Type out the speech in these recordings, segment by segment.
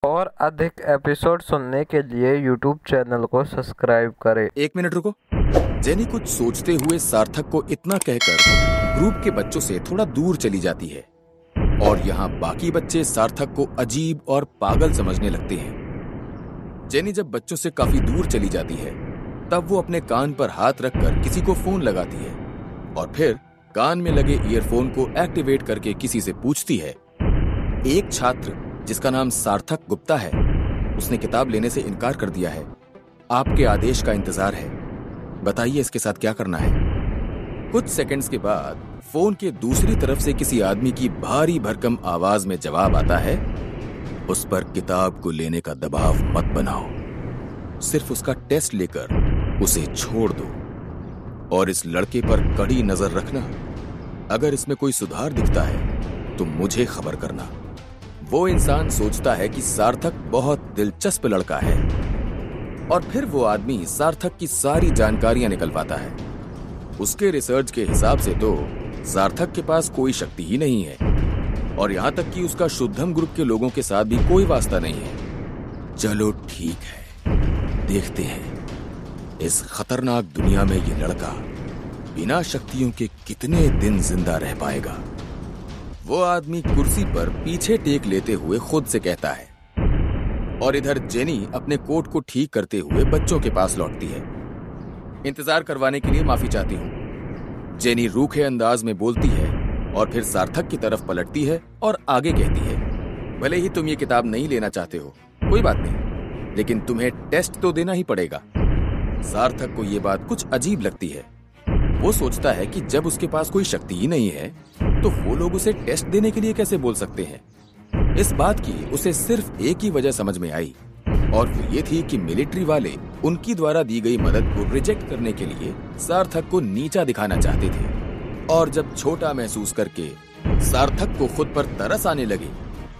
और अधिक एपिसोड सुनने के लिए यूट्यूब चैनल को सब्सक्राइब करें। 1 मिनट रुको। जेनी कुछ सोचते हुए सार्थक को इतना कहकर ग्रुप के बच्चों से थोड़ा दूर चली जाती है और यहाँ बाकी बच्चे सार्थक को अजीब और पागल समझने लगते हैं। जेनी जब बच्चों से काफी दूर चली जाती है तब वो अपने कान पर हाथ रखकर किसी को फोन लगाती है और फिर कान में लगे ईयरफोन को एक्टिवेट करके किसी से पूछती है। एक छात्र जिसका नाम सार्थक गुप्ता है, उसने किताब लेने से इनकार कर दिया है। आपके आदेश का इंतजार है, बताइए इसके साथ क्या करना है। कुछ सेकंड्स के बाद फोन के दूसरी तरफ से किसी आदमी की भारी भरकम आवाज में जवाब आता है, उस पर किताब को लेने का दबाव मत बनाओ, सिर्फ उसका टेस्ट लेकर उसे छोड़ दो और इस लड़के पर कड़ी नजर रखना। अगर इसमें कोई सुधार दिखता है तो मुझे खबर करना। वो इंसान सोचता है कि सार्थक बहुत दिलचस्प लड़का है और फिर वो आदमी सार्थक की सारी जानकारियां निकलवाता है। उसके रिसर्च के हिसाब से तो सार्थक के पास कोई शक्ति ही नहीं है और यहां तक कि उसका शुद्धम ग्रुप के लोगों के साथ भी कोई वास्ता नहीं है। चलो ठीक है, देखते हैं इस खतरनाक दुनिया में ये लड़का बिना शक्तियों के कितने दिन जिंदा रह पाएगा। वो आदमी कुर्सी पर पीछे टेक लेते हुए खुद से कहता है और इधर जेनी अपने कोट को ठीक करते हुए बच्चों के पास लौटती है। इंतजार करवाने के लिए माफी चाहती हूँ, जेनी रूखे अंदाज में बोलती है और फिर सार्थक की तरफ पलटती है और आगे कहती है, भले ही तुम ये किताब नहीं लेना चाहते हो, कोई बात नहीं, लेकिन तुम्हें टेस्ट तो देना ही पड़ेगा। सार्थक को ये बात कुछ अजीब लगती है। वो सोचता है कि जब उसके पास कोई शक्ति ही नहीं है तो वो लोग उसे टेस्ट देने के लिए कैसे बोल सकते हैं। इस बात की उसे सिर्फ एक ही वजह समझ में आई और वो ये थी कि मिलिट्री वाले उनकी द्वारा दी गई मदद को रिजेक्ट करने के लिए सार्थक को नीचा दिखाना चाहते थे और जब छोटा महसूस करके सार्थक को खुद पर तरस आने लगे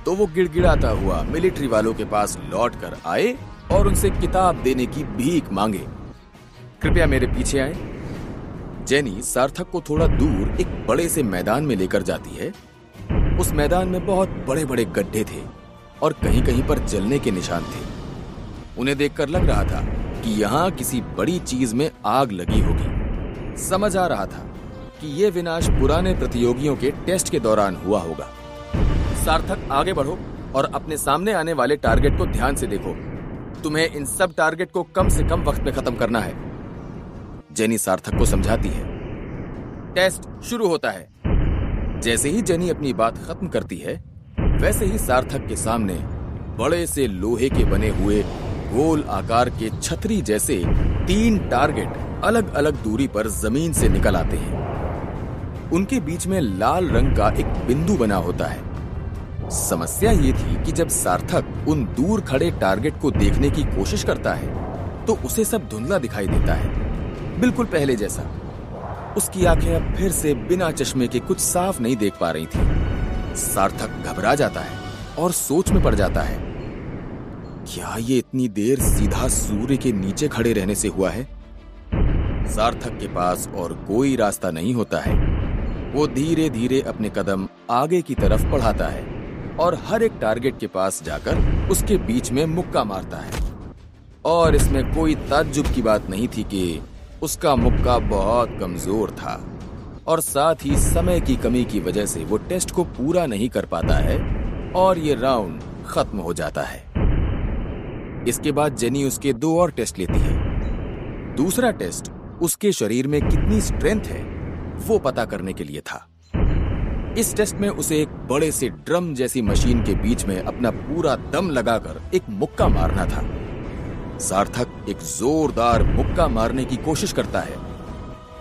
तो वो गिड़गिड़ाता हुआ मिलिट्री वालों के पास लौट कर आए और उनसे किताब देने की भीख मांगे। कृपया मेरे पीछे आए। जेनी सार्थक को थोड़ा दूर एक बड़े से मैदान में लेकर जाती है। उस मैदान में बहुत बड़े बड़े गड्ढे थे और कहीं कहीं पर जलने के निशान थे। उन्हें देखकर लग रहा था कि यहाँ किसी बड़ी चीज में आग लगी होगी। समझ आ रहा था कि ये विनाश पुराने प्रतियोगियों के टेस्ट के दौरान हुआ होगा। सार्थक, आगे बढ़ो और अपने सामने आने वाले टारगेट को ध्यान से देखो। तुम्हें इन सब टारगेट को कम से कम वक्त में खत्म करना है। जेनी सार्थक को समझाती है। टेस्ट शुरू होता है। जैसे ही जेनी अपनी बात खत्म करती है वैसे ही सार्थक के सामने बड़े से लोहे के बने हुए गोल आकार के छतरी जैसे 3 टारगेट अलग अलग दूरी पर जमीन से निकल आते हैं। उनके बीच में लाल रंग का एक बिंदु बना होता है। समस्या ये थी कि जब सार्थक उन दूर खड़े टारगेट को देखने की कोशिश करता है तो उसे सब धुंधला दिखाई देता है, बिल्कुल पहले जैसा। उसकी आंखें अब फिर से बिना चश्मे के कुछ साफ नहीं देख पा रही थी। सार्थक घबरा जाता है और सोच में पड़ जाता है, क्या ये इतनी देर सीधा सूर्य के नीचे खड़े रहने से हुआ है? सार्थक के पास और कोई रास्ता नहीं होता है। वो धीरे धीरे अपने कदम आगे की तरफ बढ़ाता है और हर एक टारगेट के पास जाकर उसके बीच में मुक्का मारता है। और इसमें कोई ताज्जुब की बात नहीं थी कि उसका मुक्का बहुत कमजोर था और साथ ही समय की कमी की वजह से वो टेस्ट को पूरा नहीं कर पाता है और ये राउंड खत्म हो जाता है। इसके बाद जेनी उसके 2 और टेस्ट लेती है। दूसरा टेस्ट उसके शरीर में कितनी स्ट्रेंथ है वो पता करने के लिए था। इस टेस्ट में उसे एक बड़े से ड्रम जैसी मशीन के बीच में अपना पूरा दम लगाकर एक मुक्का मारना था। सार्थक एक जोरदार मुक्का मारने की कोशिश करता है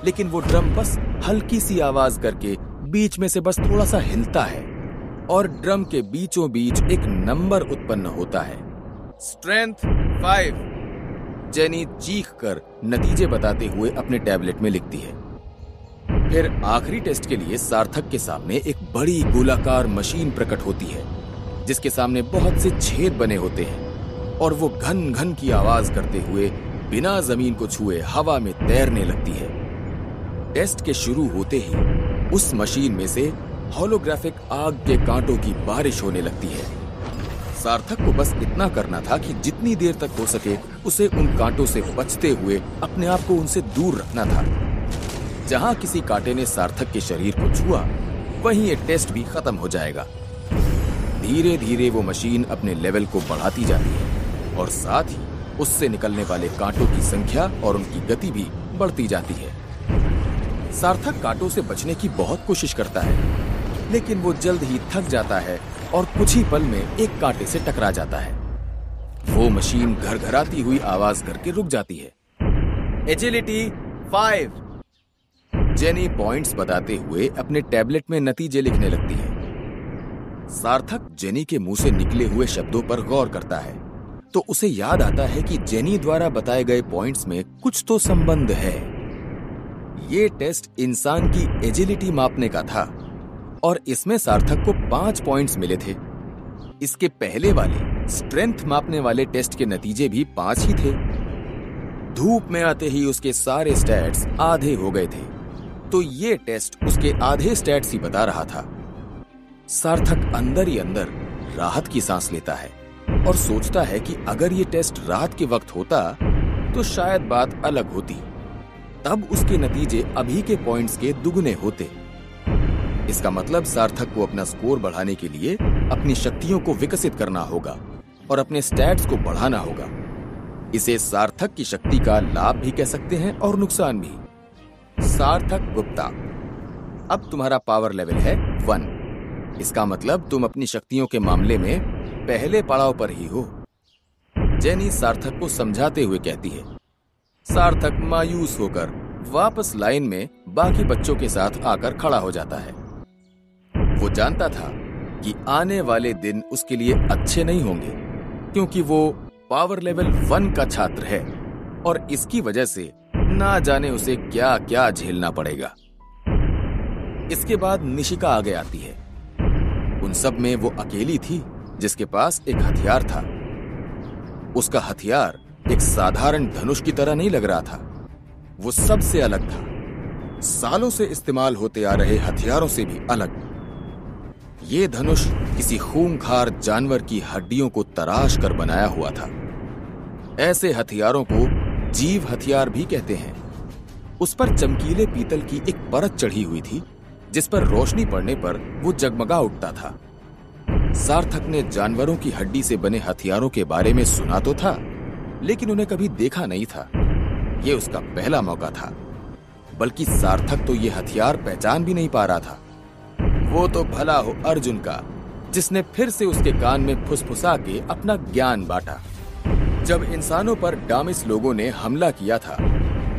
लेकिन वो ड्रम बस हल्की सी आवाज करके बीच में से बस थोड़ा सा हिलता है और ड्रम के बीचों बीच एक नंबर उत्पन्न होता है, स्ट्रेंथ 5। जेनी चीख कर नतीजे बताते हुए अपने टैबलेट में लिखती है। फिर आखिरी टेस्ट के लिए सार्थक के सामने एक बड़ी गोलाकार मशीन प्रकट होती है जिसके सामने बहुत से छेद बने होते हैं और वो घन घन की आवाज करते हुए बिना जमीन को छुए हवा में तैरने लगती है। टेस्ट के शुरू होते ही उस मशीन में से होलोग्राफिक आग के कांटों की बारिश होने लगती है। सार्थक को बस इतना करना था कि जितनी देर तक हो सके उसे उन कांटों से बचते हुए अपने आप को उनसे दूर रखना था। जहां किसी कांटे ने सार्थक के शरीर को छुआ, वहीं ये टेस्ट भी खत्म हो जाएगा। धीरे धीरे वो मशीन अपने लेवल को बढ़ाती जाती है और साथ ही उससे निकलने वाले कांटों की संख्या और उनकी गति भी बढ़ती जाती है। सार्थक कांटों से बचने की बहुत कोशिश करता है, लेकिन वो जल्द ही थक जाता है और कुछ ही पल में एक कांटे से टकरा जाता है। वो मशीन घरघराती हुई आवाज करके रुक जाती है। एजिलिटी 5। जेनी पॉइंट्स बताते हुए अपने टैबलेट में नतीजे लिखने लगती है। सार्थक जेनी के मुंह से निकले हुए शब्दों पर गौर करता है तो उसे याद आता है कि जेनी द्वारा बताए गए पॉइंट्स में कुछ तो संबंध है। ये टेस्ट इंसान की एजिलिटी मापने का था और इसमें सार्थक को 5 पॉइंट्स मिले थे। इसके पहले वाले स्ट्रेंथ मापने वाले टेस्ट के नतीजे भी 5 ही थे। धूप में आते ही उसके सारे स्टैट्स आधे हो गए थे, तो ये टेस्ट उसके आधे स्टैट्स ही बता रहा था। सार्थक अंदर ही अंदर राहत की सांस लेता है और सोचता है कि अगर ये टेस्ट रात के वक्त होता तो शायद बात अलग होती। तब उसके नतीजे अभी के पॉइंट्स के दुगने होते। इसका मतलब सार्थक को अपना स्कोर बढ़ाने के लिए अपनी शक्तियों को विकसित करना होगा और अपने स्टैट्स को बढ़ाना होगा। इसे सार्थक की शक्ति का लाभ भी कह सकते हैं और नुकसान भी। सार्थक गुप्ता, अब तुम्हारा पावर लेवल है 1। इसका मतलब तुम अपनी शक्तियों के मामले में पहले पड़ाव पर ही हो। जेनी सार्थक को समझाते हुए कहती है। सार्थक मायूस होकर वापस लाइन में बाकी बच्चों के साथ आकर खड़ा हो जाता है। वो जानता था कि आने वाले दिन उसके लिए अच्छे नहीं होंगे, क्योंकि वो पावर लेवल 1 का छात्र है और इसकी वजह से ना जाने उसे क्या क्या झेलना पड़ेगा। इसके बाद निशिका आगे आती है। उन सब में वो अकेली थी जिसके पास एक हथियार था। उसका हथियार एक साधारण धनुष की तरह नहीं लग रहा था, वो सबसे अलग था, सालों से इस्तेमाल होते आ रहे हथियारों से भी अलग। ये धनुष किसी खूंखार जानवर की हड्डियों को तराश कर बनाया हुआ था। ऐसे हथियारों को जीव हथियार भी कहते हैं। उस पर चमकीले पीतल की एक परत चढ़ी हुई थी जिस पर रोशनी पड़ने पर वो जगमगा उठता था। सार्थक ने जानवरों की हड्डी से बने हथियारों के बारे में सुना तो था, लेकिन उन्हें कभी देखा नहीं था। ये उसका पहला मौका था। बल्कि सार्थक तो ये हथियार पहचान भी नहीं पा रहा था। वो तो भला हो अर्जुन का, जिसने फिर से उसके कान में फुसफुसा के अपना ज्ञान बांटा। जब इंसानों पर डामिस लोगों ने हमला किया था,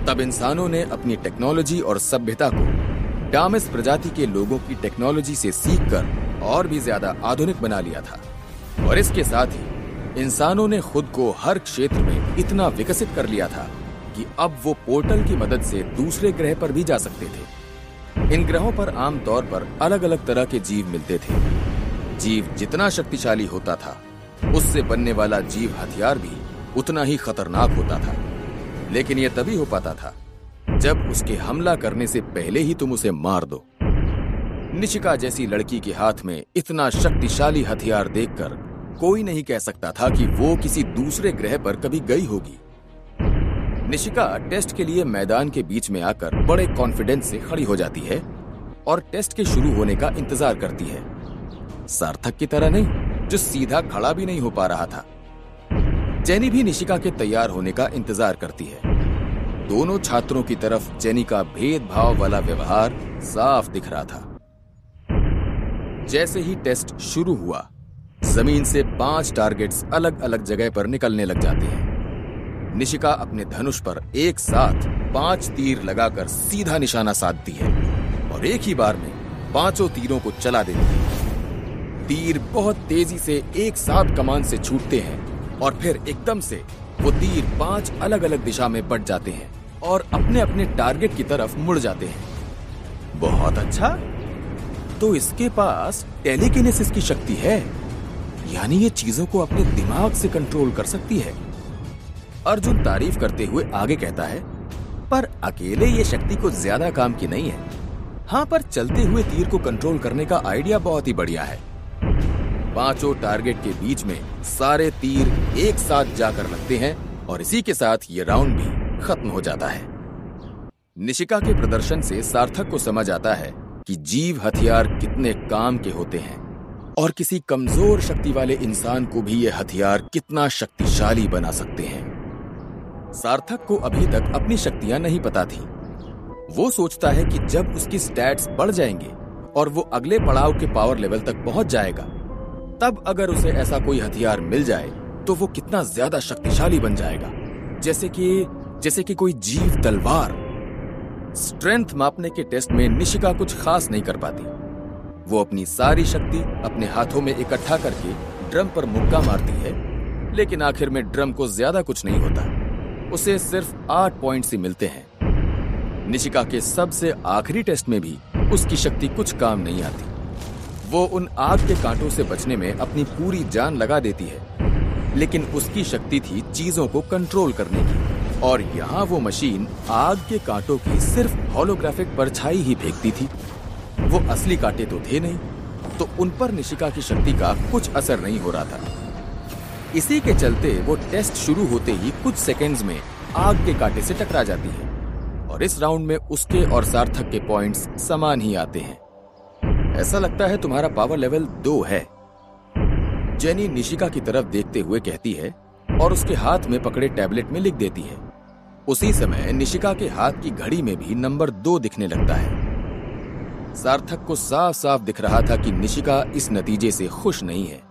तब इंसानों ने अपनी टेक्नोलॉजी और सभ्यता को डामिस प्रजाति के लोगों की टेक्नोलॉजी से सीखकर और भी ज्यादा आधुनिक बना लिया था। और इसके साथ ही इंसानों ने खुद को हर क्षेत्र में इतना विकसित कर लिया था कि अब वो पोर्टल की मदद से दूसरे ग्रह पर भी जा सकते थे। इन ग्रहों पर आमतौर पर अलग अलग तरह के जीव मिलते थे। जीव जितना शक्तिशाली होता था, उससे बनने वाला जीव हथियार भी उतना ही खतरनाक होता था। लेकिन यह तभी हो पाता था जब उसके हमला करने से पहले ही तुम उसे मार दो। निशिका जैसी लड़की के हाथ में इतना शक्तिशाली हथियार देखकर कोई नहीं कह सकता था कि वो किसी दूसरे ग्रह पर कभी गई होगी। निशिका टेस्ट के लिए मैदान के बीच में आकर बड़े कॉन्फिडेंस से खड़ी हो जाती है और टेस्ट के शुरू होने का इंतजार करती है। सार्थक की तरह नहीं, जो सीधा खड़ा भी नहीं हो पा रहा था। जेनी भी निशिका के तैयार होने का इंतजार करती है। दोनों छात्रों की तरफ जेनी का भेदभाव वाला व्यवहार साफ दिख रहा था। जैसे ही टेस्ट शुरू हुआ, जमीन से 5 टारगेट्स अलग अलग जगह पर निकलने लग जाते हैं। निशिका अपने धनुष पर एक साथ 5 तीर लगाकर सीधा निशाना साधती है और एक ही बार में 5 तीरों को चला देती है। तीर बहुत तेजी से एक साथ कमान से छूटते हैं और फिर एकदम से वो तीर 5 अलग अलग दिशा में बढ़ जाते हैं और अपने अपने टारगेट की तरफ मुड़ जाते हैं। बहुत अच्छा, तो इसके पास टेलीकिनेसिस की शक्ति है, यानी ये चीजों को अपने दिमाग से कंट्रोल कर सकती है। अर्जुन तारीफ करते हुए आगे कहता है, पर अकेले ये शक्ति को ज्यादा काम की नहीं है। हाँ, पर चलते हुए तीर को कंट्रोल करने का आइडिया बहुत ही बढ़िया है। पांचों टारगेट के बीच में सारे तीर एक साथ जाकर लगते हैं और इसी के साथ ये राउंड भी खत्म हो जाता है। निशिका के प्रदर्शन से सार्थक को समझ आता है कि जीव हथियार कितने काम के होते हैं और किसी कमजोर शक्ति वाले इंसान को भी ये हथियार कितना शक्तिशाली बना सकते हैं। सार्थक को अभी तक अपनी शक्तियां नहीं पता थी। वो सोचता है कि जब उसकी स्टैट्स बढ़ जाएंगे और वो अगले पड़ाव के पावर लेवल तक पहुंच जाएगा, तब अगर उसे ऐसा कोई हथियार मिल जाए तो वो कितना ज्यादा शक्तिशाली बन जाएगा, जैसे कि कोई जीव तलवार। स्ट्रेंथ मापने के टेस्ट में निशिका कुछ खास नहीं कर पाती। वो अपनी सारी शक्ति अपने हाथों में इकट्ठा करके ड्रम पर मुक्का मारती है, लेकिन आखिर में ड्रम को ज्यादा कुछ नहीं होता। उसे सिर्फ 8 पॉइंट्स ही मिलते हैं। निशिका के सबसे आखिरी टेस्ट में भी उसकी शक्ति कुछ काम नहीं आती। वो उन आग के कांटों से बचने में अपनी पूरी जान लगा देती है, लेकिन उसकी शक्ति थी चीजों को कंट्रोल करने की, और यहाँ वो मशीन आग के कांटों की सिर्फ होलोग्राफिक परछाई ही फेंकती थी। वो असली कांटे तो थे नहीं, तो उन पर निशिका की शक्ति का कुछ असर नहीं हो रहा था। इसी के चलते वो टेस्ट शुरू होते ही कुछ सेकंड्स में आग के कांटे से टकरा जाती है और इस राउंड में उसके और सार्थक के पॉइंट्स समान ही आते हैं। ऐसा लगता है तुम्हारा पावर लेवल 2 है, जेनी निशिका की तरफ देखते हुए कहती है और उसके हाथ में पकड़े टैबलेट में लिख देती है। उसी समय निशिका के हाथ की घड़ी में भी नंबर 2 दिखने लगता है। सार्थक को साफ साफ दिख रहा था कि निशिका इस नतीजे से खुश नहीं है।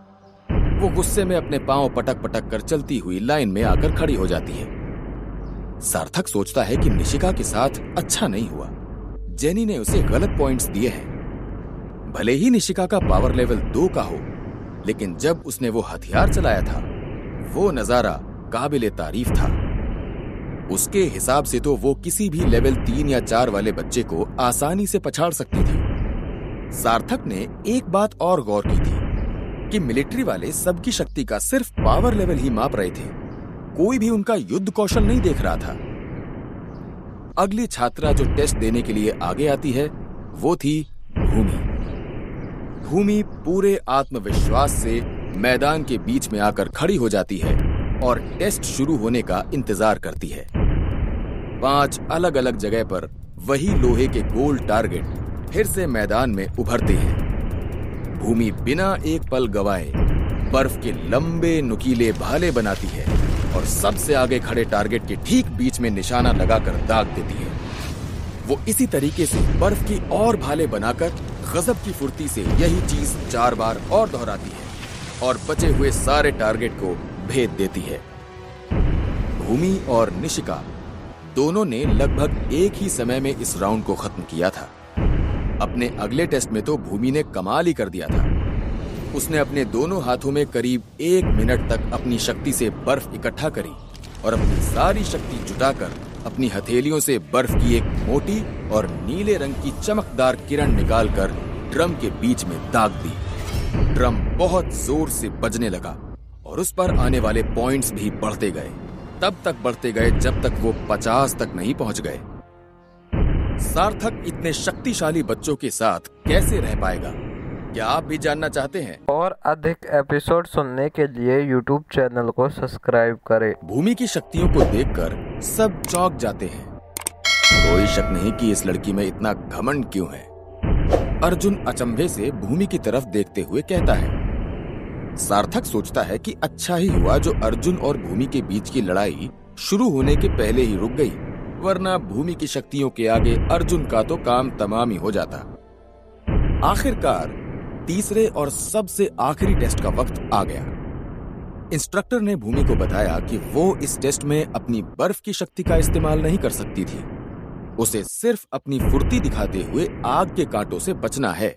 वो गुस्से में अपने पांव पटक पटक कर चलती हुई लाइन में आकर खड़ी हो जाती है। सार्थक सोचता है कि निशिका के साथ अच्छा नहीं हुआ। जेनी ने उसे गलत पॉइंट्स दिए हैं। भले ही निशिका का पावर लेवल 2 का हो, लेकिन जब उसने वो हथियार चलाया था, वो नजारा काबिले तारीफ था। उसके हिसाब से तो वो किसी भी लेवल 3 या 4 वाले बच्चे को आसानी से पछाड़ सकती थी। सार्थक ने एक बात और गौर की थी कि मिलिट्री वाले सबकी शक्ति का सिर्फ पावर लेवल ही माप रहे थे। कोई भी उनका युद्ध कौशल नहीं देख रहा था। अगली छात्रा जो टेस्ट देने के लिए आगे आती है वो थी भूमि। भूमि पूरे आत्मविश्वास से मैदान के बीच में आकर खड़ी हो जाती है और टेस्ट शुरू होने का इंतजार करती है। 5 अलग अलग जगह पर वही लोहे के गोल टारगेट फिर से मैदान में उभरते हैं। भूमि बिना एक पल गवाए बर्फ के लंबे नुकीले भाले बनाती है और सबसे आगे खड़े टारगेट के ठीक बीच में निशाना लगाकर दाग देती है। वो इसी तरीके से बर्फ की और भाले बनाकर गजब की फुर्ती से यही चीज 4 बार और दोहराती है और बचे हुए सारे टारगेट को भेद देती है। भूमि और निशिका दोनों ने लगभग एक ही समय में इस राउंड को खत्म किया था। अपने अगले टेस्ट में तो भूमि ने कमाल ही कर दिया था। उसने अपने दोनों हाथों में करीब 1 मिनट तक अपनी शक्ति से बर्फ इकट्ठा करी और अपनी सारी शक्ति जुटाकर अपनी हथेलियों से बर्फ की एक मोटी और नीले रंग की चमकदार किरण निकालकर ड्रम के बीच में दाग दी। ड्रम बहुत जोर से बजने लगा और उस पर आने वाले पॉइंट्स भी बढ़ते गए। तब तक बढ़ते गए जब तक वो 50 तक नहीं पहुंच गए। सार्थक इतने शक्तिशाली बच्चों के साथ कैसे रह पाएगा? क्या आप भी जानना चाहते हैं? और अधिक एपिसोड सुनने के लिए YouTube चैनल को सब्सक्राइब करें। भूमि की शक्तियों को देखकर सब चौंक जाते हैं। कोई शक नहीं कि इस लड़की में इतना घमंड क्यों है। अर्जुन अचंभे से भूमि की तरफ देखते हुए कहता है। सार्थक सोचता है कि अच्छा ही हुआ जो अर्जुन और भूमि के बीच की लड़ाई शुरू होने के पहले ही रुक गई, वरना भूमि की शक्तियों के आगे अर्जुन का तो काम तमाम ही हो जाता। आखिरकार तीसरे और सबसे आखिरी टेस्ट का वक्त आ गया। इंस्ट्रक्टर ने भूमि को बताया कि वो इस टेस्ट में अपनी बर्फ की शक्ति का इस्तेमाल नहीं कर सकती थी। उसे सिर्फ अपनी फुर्ती दिखाते हुए आग के कांटों से बचना है।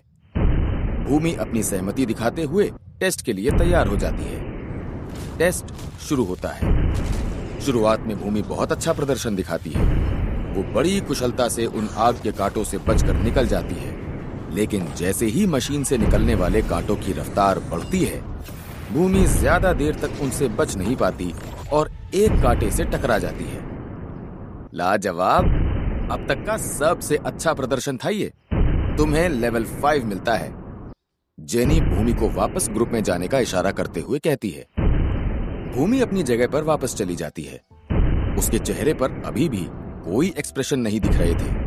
भूमि अपनी सहमति दिखाते हुए टेस्ट के लिए तैयार हो जाती है। टेस्ट शुरू होता है। शुरुआत में भूमि बहुत अच्छा प्रदर्शन दिखाती है। वो बड़ी कुशलता से उन आग के कांटों से बचकर निकल जाती है, लेकिन जैसे ही मशीन से निकलने वाले कांटों की रफ्तार बढ़ती है, भूमि ज्यादा देर तक उनसे बच नहीं पाती और एक कांटे से टकरा जाती है। लाजवाब! अब तक का सबसे अच्छा प्रदर्शन था ये। तुम्हें लेवल 5 मिलता है। जेनी भूमि को वापस ग्रुप में जाने का इशारा करते हुए कहती है। भूमि अपनी जगह पर वापस चली जाती है। उसके चेहरे पर अभी भी कोई एक्सप्रेशन नहीं दिख रहे थे।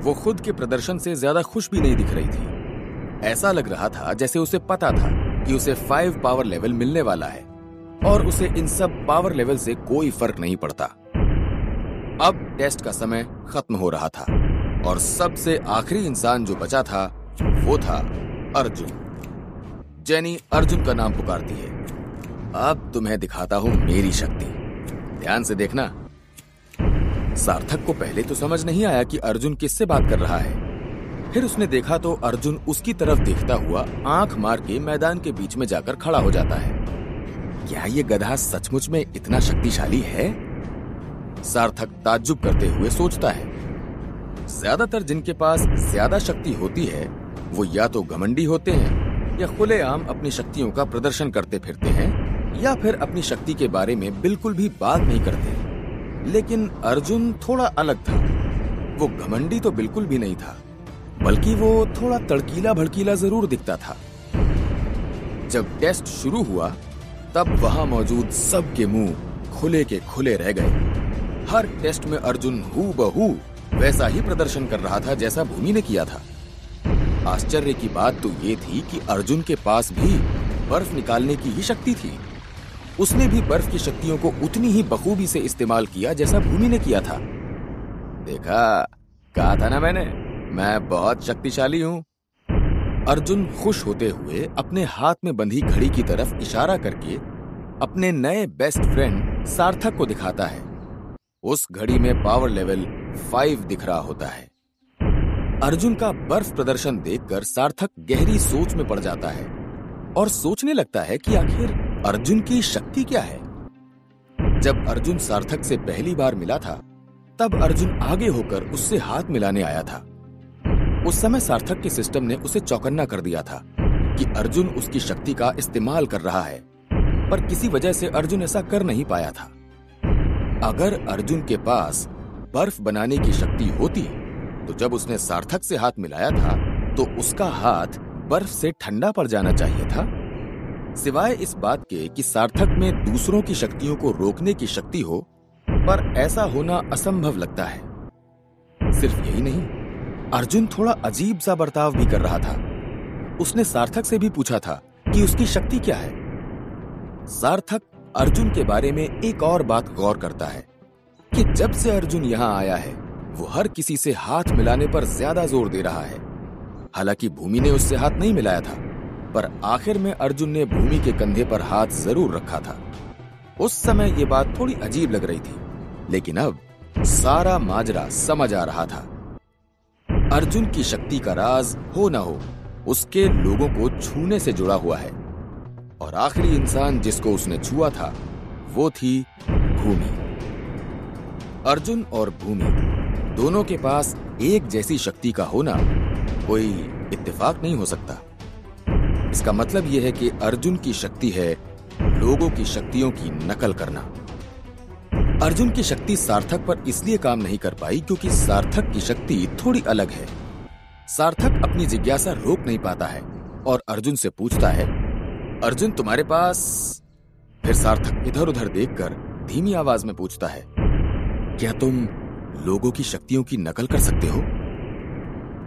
वो खुद के प्रदर्शन से ज्यादा खुश भी नहीं दिख रही थी। ऐसा लग रहा था जैसे उसे पता था कि उसे 5 पावर लेवल मिलने वाला है और उसे इन सब पावर लेवल से कोई फर्क नहीं पड़ता। अब टेस्ट का समय खत्म हो रहा था और सबसे आखिरी इंसान जो बचा था वो था अर्जुन। जेनी अर्जुन का नाम पुकारती है। अब तुम्हें दिखाता हूं मेरी शक्ति, ध्यान से देखना। सार्थक को पहले तो समझ नहीं आया कि अर्जुन किससे बात कर रहा है। फिर उसने देखा तो अर्जुन उसकी तरफ देखता हुआ आंख मार के मैदान के बीच में जाकर खड़ा हो जाता है। क्या ये गधा सचमुच में इतना शक्तिशाली है? सार्थक ताज्जुब करते हुए सोचता है। ज्यादातर जिनके पास ज्यादा शक्ति होती है वो या तो घमंडी होते हैं या खुलेआम अपनी शक्तियों का प्रदर्शन करते फिरते हैं या फिर अपनी शक्ति के बारे में बिल्कुल भी बात नहीं करते। लेकिन अर्जुन थोड़ा अलग था। वो घमंडी तो बिल्कुल भी नहीं था, बल्कि वो थोड़ा तड़कीला भड़कीला जरूर दिखता था। जब टेस्ट शुरू हुआ तब वहां मौजूद सबके मुंह खुले के खुले रह गए। हर टेस्ट में अर्जुन हूबहू वैसा ही प्रदर्शन कर रहा था जैसा भूमि ने किया था। आश्चर्य की बात तो ये थी कि अर्जुन के पास भी बर्फ निकालने की ही शक्ति थी। उसने भी बर्फ की शक्तियों को उतनी ही बखूबी से इस्तेमाल किया जैसा भूमि ने किया था। देखा, कहा था ना मैंने, मैं बहुत शक्तिशाली हूं। अर्जुन खुश होते हुए अपने हाथ में बंधी घड़ी की तरफ इशारा करके अपने नए बेस्ट फ्रेंड सार्थक को दिखाता है। उस घड़ी में पावर लेवल 5 दिख रहा होता है। अर्जुन का बर्फ प्रदर्शन देखकर सार्थक गहरी सोच में पड़ जाता है और सोचने लगता है कि आखिर अर्जुन की शक्ति क्या है। जब अर्जुन सार्थक से पहली बार मिला था तब अर्जुन आगे होकर उससे हाथ मिलाने आया था। उस समय सार्थक के सिस्टम ने उसे चौकन्ना कर दिया था कि अर्जुन उसकी शक्ति का इस्तेमाल कर रहा है, पर किसी वजह से अर्जुन ऐसा कर नहीं पाया था। अगर अर्जुन के पास बर्फ बनाने की शक्ति होती तो जब उसने सार्थक से हाथ मिलाया था तो उसका हाथ बर्फ से ठंडा पड़ जाना चाहिए था। सिवाय इस बात के कि सार्थक में दूसरों की शक्तियों को रोकने की शक्ति हो, पर ऐसा होना असंभव लगता है। सिर्फ यही नहीं, अर्जुन थोड़ा अजीब सा बर्ताव भी कर रहा था। उसने सार्थक से भी पूछा था कि उसकी शक्ति क्या है। सार्थक अर्जुन के बारे में एक और बात गौर करता है कि जब से अर्जुन यहां आया है वो हर किसी से हाथ मिलाने पर ज्यादा जोर दे रहा है। हालांकि भूमि ने उससे हाथ नहीं मिलाया था, पर आखिर में अर्जुन ने भूमि के कंधे पर हाथ जरूर रखा था। उस समय ये बात थोड़ी अजीब लग रही थी, लेकिन अब सारा माजरा समझ आ रहा था। अर्जुन की शक्ति का राज हो ना हो उसके लोगों को छूने से जुड़ा हुआ है, और आखिरी इंसान जिसको उसने छुआ था वो थी भूमि। अर्जुन और भूमि दोनों के पास एक जैसी शक्ति का होना कोई इत्तेफाक नहीं हो सकता। इसका मतलब यह है कि अर्जुन की शक्ति है लोगों की शक्तियों की नकल करना। अर्जुन की शक्ति सार्थक पर इसलिए काम नहीं कर पाई क्योंकि सार्थक की शक्ति थोड़ी अलग है। सार्थक अपनी जिज्ञासा रोक नहीं पाता है और अर्जुन से पूछता है, अर्जुन तुम्हारे पास? फिर सार्थक इधर उधर देखकर धीमी आवाज में पूछता है, क्या तुम लोगों की शक्तियों की नकल कर सकते हो?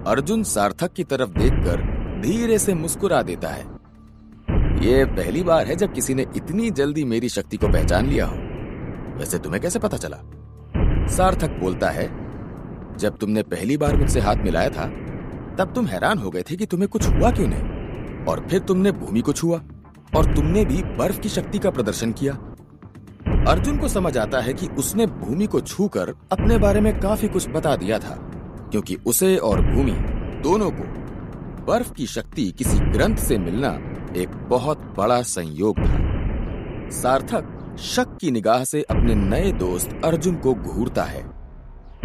अर्जुन सार्थक की तरफ देखकर धीरे से मुस्कुरा देता है। यह पहली बार है जब किसी ने इतनी जल्दी मेरी शक्ति को पहचान लिया हो। वैसे तुम्हें कैसे पता चला? सार्थक बोलता है, जब तुमने पहली बार मुझसे हाथ मिलाया था तब तुम हैरान हो गए थे कि तुम्हें कुछ हुआ क्यों नहीं, और फिर तुमने भूमि को छुआ और तुमने भी बर्फ की शक्ति का प्रदर्शन किया। अर्जुन को समझ आता है कि उसने भूमि को छूकर अपने बारे में काफी कुछ बता दिया था, क्योंकि उसे और भूमि दोनों को बर्फ की शक्ति किसी ग्रंथ से मिलना एक बहुत बड़ा संयोग था। सार्थक शक की निगाह से अपने नए दोस्त अर्जुन को घूरता है।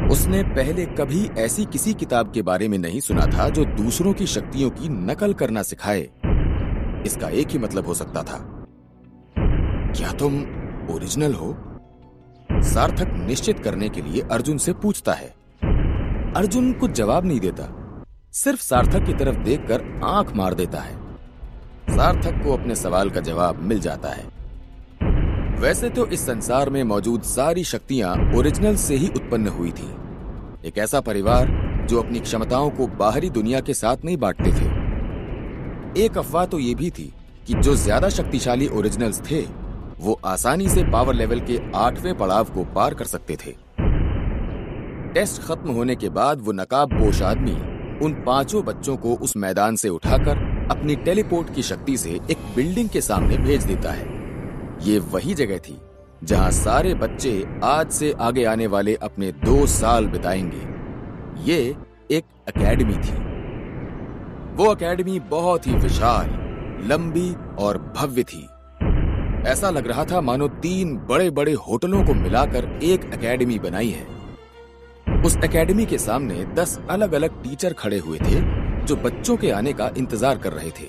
उसने पहले कभी ऐसी किसी किताब के बारे में नहीं सुना था जो दूसरों की शक्तियों की नकल करना सिखाए। इसका एक ही मतलब हो सकता था, क्या तुम ओरिजिनल हो? सार्थक निश्चित करने के लिए अर्जुन से पूछता है। अर्जुन कुछ जवाब नहीं देता, सिर्फ सार्थक की तरफ देखकर आंख मार देता है सार्थक को अपने सवाल का जवाब मिल जाता है। वैसे तो इस संसार में मौजूद सारी शक्तियां ओरिजिनल से ही उत्पन्न हुई थी। एक ऐसा परिवार जो अपनी क्षमताओं को बाहरी दुनिया के साथ नहीं बांटते थे। एक अफवाह तो ये भी थी कि जो ज्यादा शक्तिशाली ओरिजिनल्स थे वो आसानी से पावर लेवल के 8वें पड़ाव को पार कर सकते थे। टेस्ट खत्म होने के बाद वो नकाबपोश आदमी उन 5 बच्चों को उस मैदान से उठाकर अपनी टेलीपोर्ट की शक्ति से एक बिल्डिंग के सामने भेज देता है। ये वही जगह थी जहां सारे बच्चे आज से आगे आने वाले अपने 2 साल बिताएंगे। ये एक एकेडमी थी। वो एकेडमी बहुत ही विशाल, लंबी और भव्य थी। ऐसा लग रहा था मानो 3 बड़े-बड़े होटलों को मिलाकर एक एकेडमी बनाई है। उस एकेडमी के सामने 10 अलग-अलग टीचर खड़े हुए थे जो बच्चों के आने का इंतजार कर रहे थे।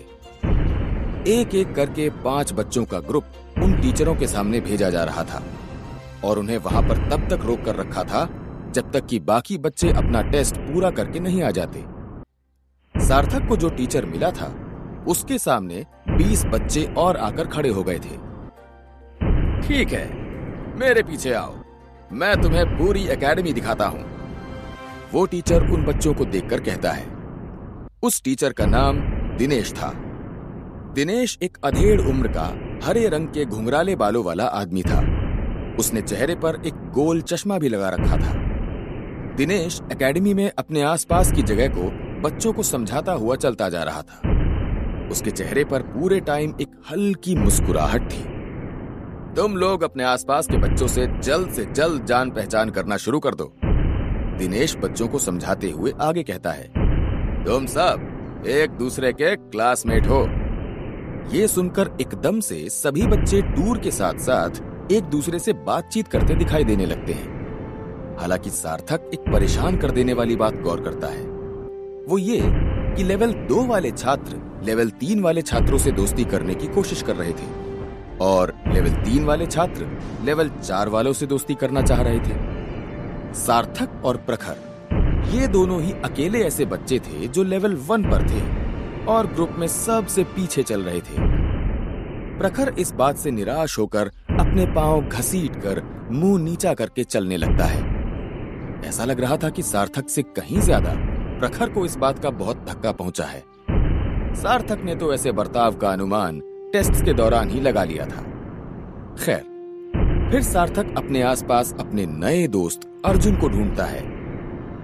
एक-एक करके 5 बच्चों का ग्रुप उन टीचरों के सामने भेजा जा रहा था और उन्हें वहां पर तब तक रोक कर रखा था जब तक कि बाकी बच्चे अपना टेस्ट पूरा करके नहीं आ जाते। सार्थक को जो टीचर मिला था उसके सामने 20 बच्चे और आकर खड़े हो गए थे। ठीक है, मेरे पीछे आओ, मैं तुम्हें पूरी एकेडमी दिखाता हूं। वो टीचर उन बच्चों को देखकर कहता है। उस टीचर का नाम दिनेश था। दिनेश एक अधेड़ उम्र का हरे रंग के घुंघराले बालों वाला आदमी था। उसने चेहरे पर एक गोल चश्मा भी लगा रखा था। दिनेश एकेडमी में अपने आसपास की जगह को बच्चों को समझाता हुआ चलता जा रहा था। उसके चेहरे पर पूरे टाइम एक हल्की मुस्कुराहट थी। तुम लोग अपने आसपास के बच्चों से जल्द जान पहचान करना शुरू कर दो। दिनेश बच्चों को समझाते हुए आगे कहता है, तुम सब एक दूसरे के क्लासमेट हो। ये सुनकर एकदम से सभी बच्चे टूर के साथ साथ एक दूसरे से बातचीत करते दिखाई देने लगते हैं। हालांकि सार्थक एक परेशान कर देने वाली बात गौर करता है। वो ये कि लेवल 2 वाले छात्र लेवल 3 वाले छात्रों से दोस्ती करने की कोशिश कर रहे थे और लेवल 3 वाले छात्र लेवल 4 वालों से दोस्ती करना चाह रहे थे। सार्थक और प्रखर ये दोनों ही अकेले ऐसे बच्चे थे जो लेवल 1 पर थे और ग्रुप में सबसे पीछे चल रहे थे। प्रखर इस बात से निराश होकर अपने पांव घसीटकर मुंह नीचा करके चलने लगता है। ऐसा लग रहा था कि सार्थक से कहीं ज्यादा प्रखर को इस बात का बहुत धक्का पहुंचा है। सार्थक ने तो ऐसे बर्ताव का अनुमान टेस्ट के दौरान ही लगा लिया था। खैर, फिर सार्थक अपने आसपास अपने नए दोस्त अर्जुन को ढूंढता है,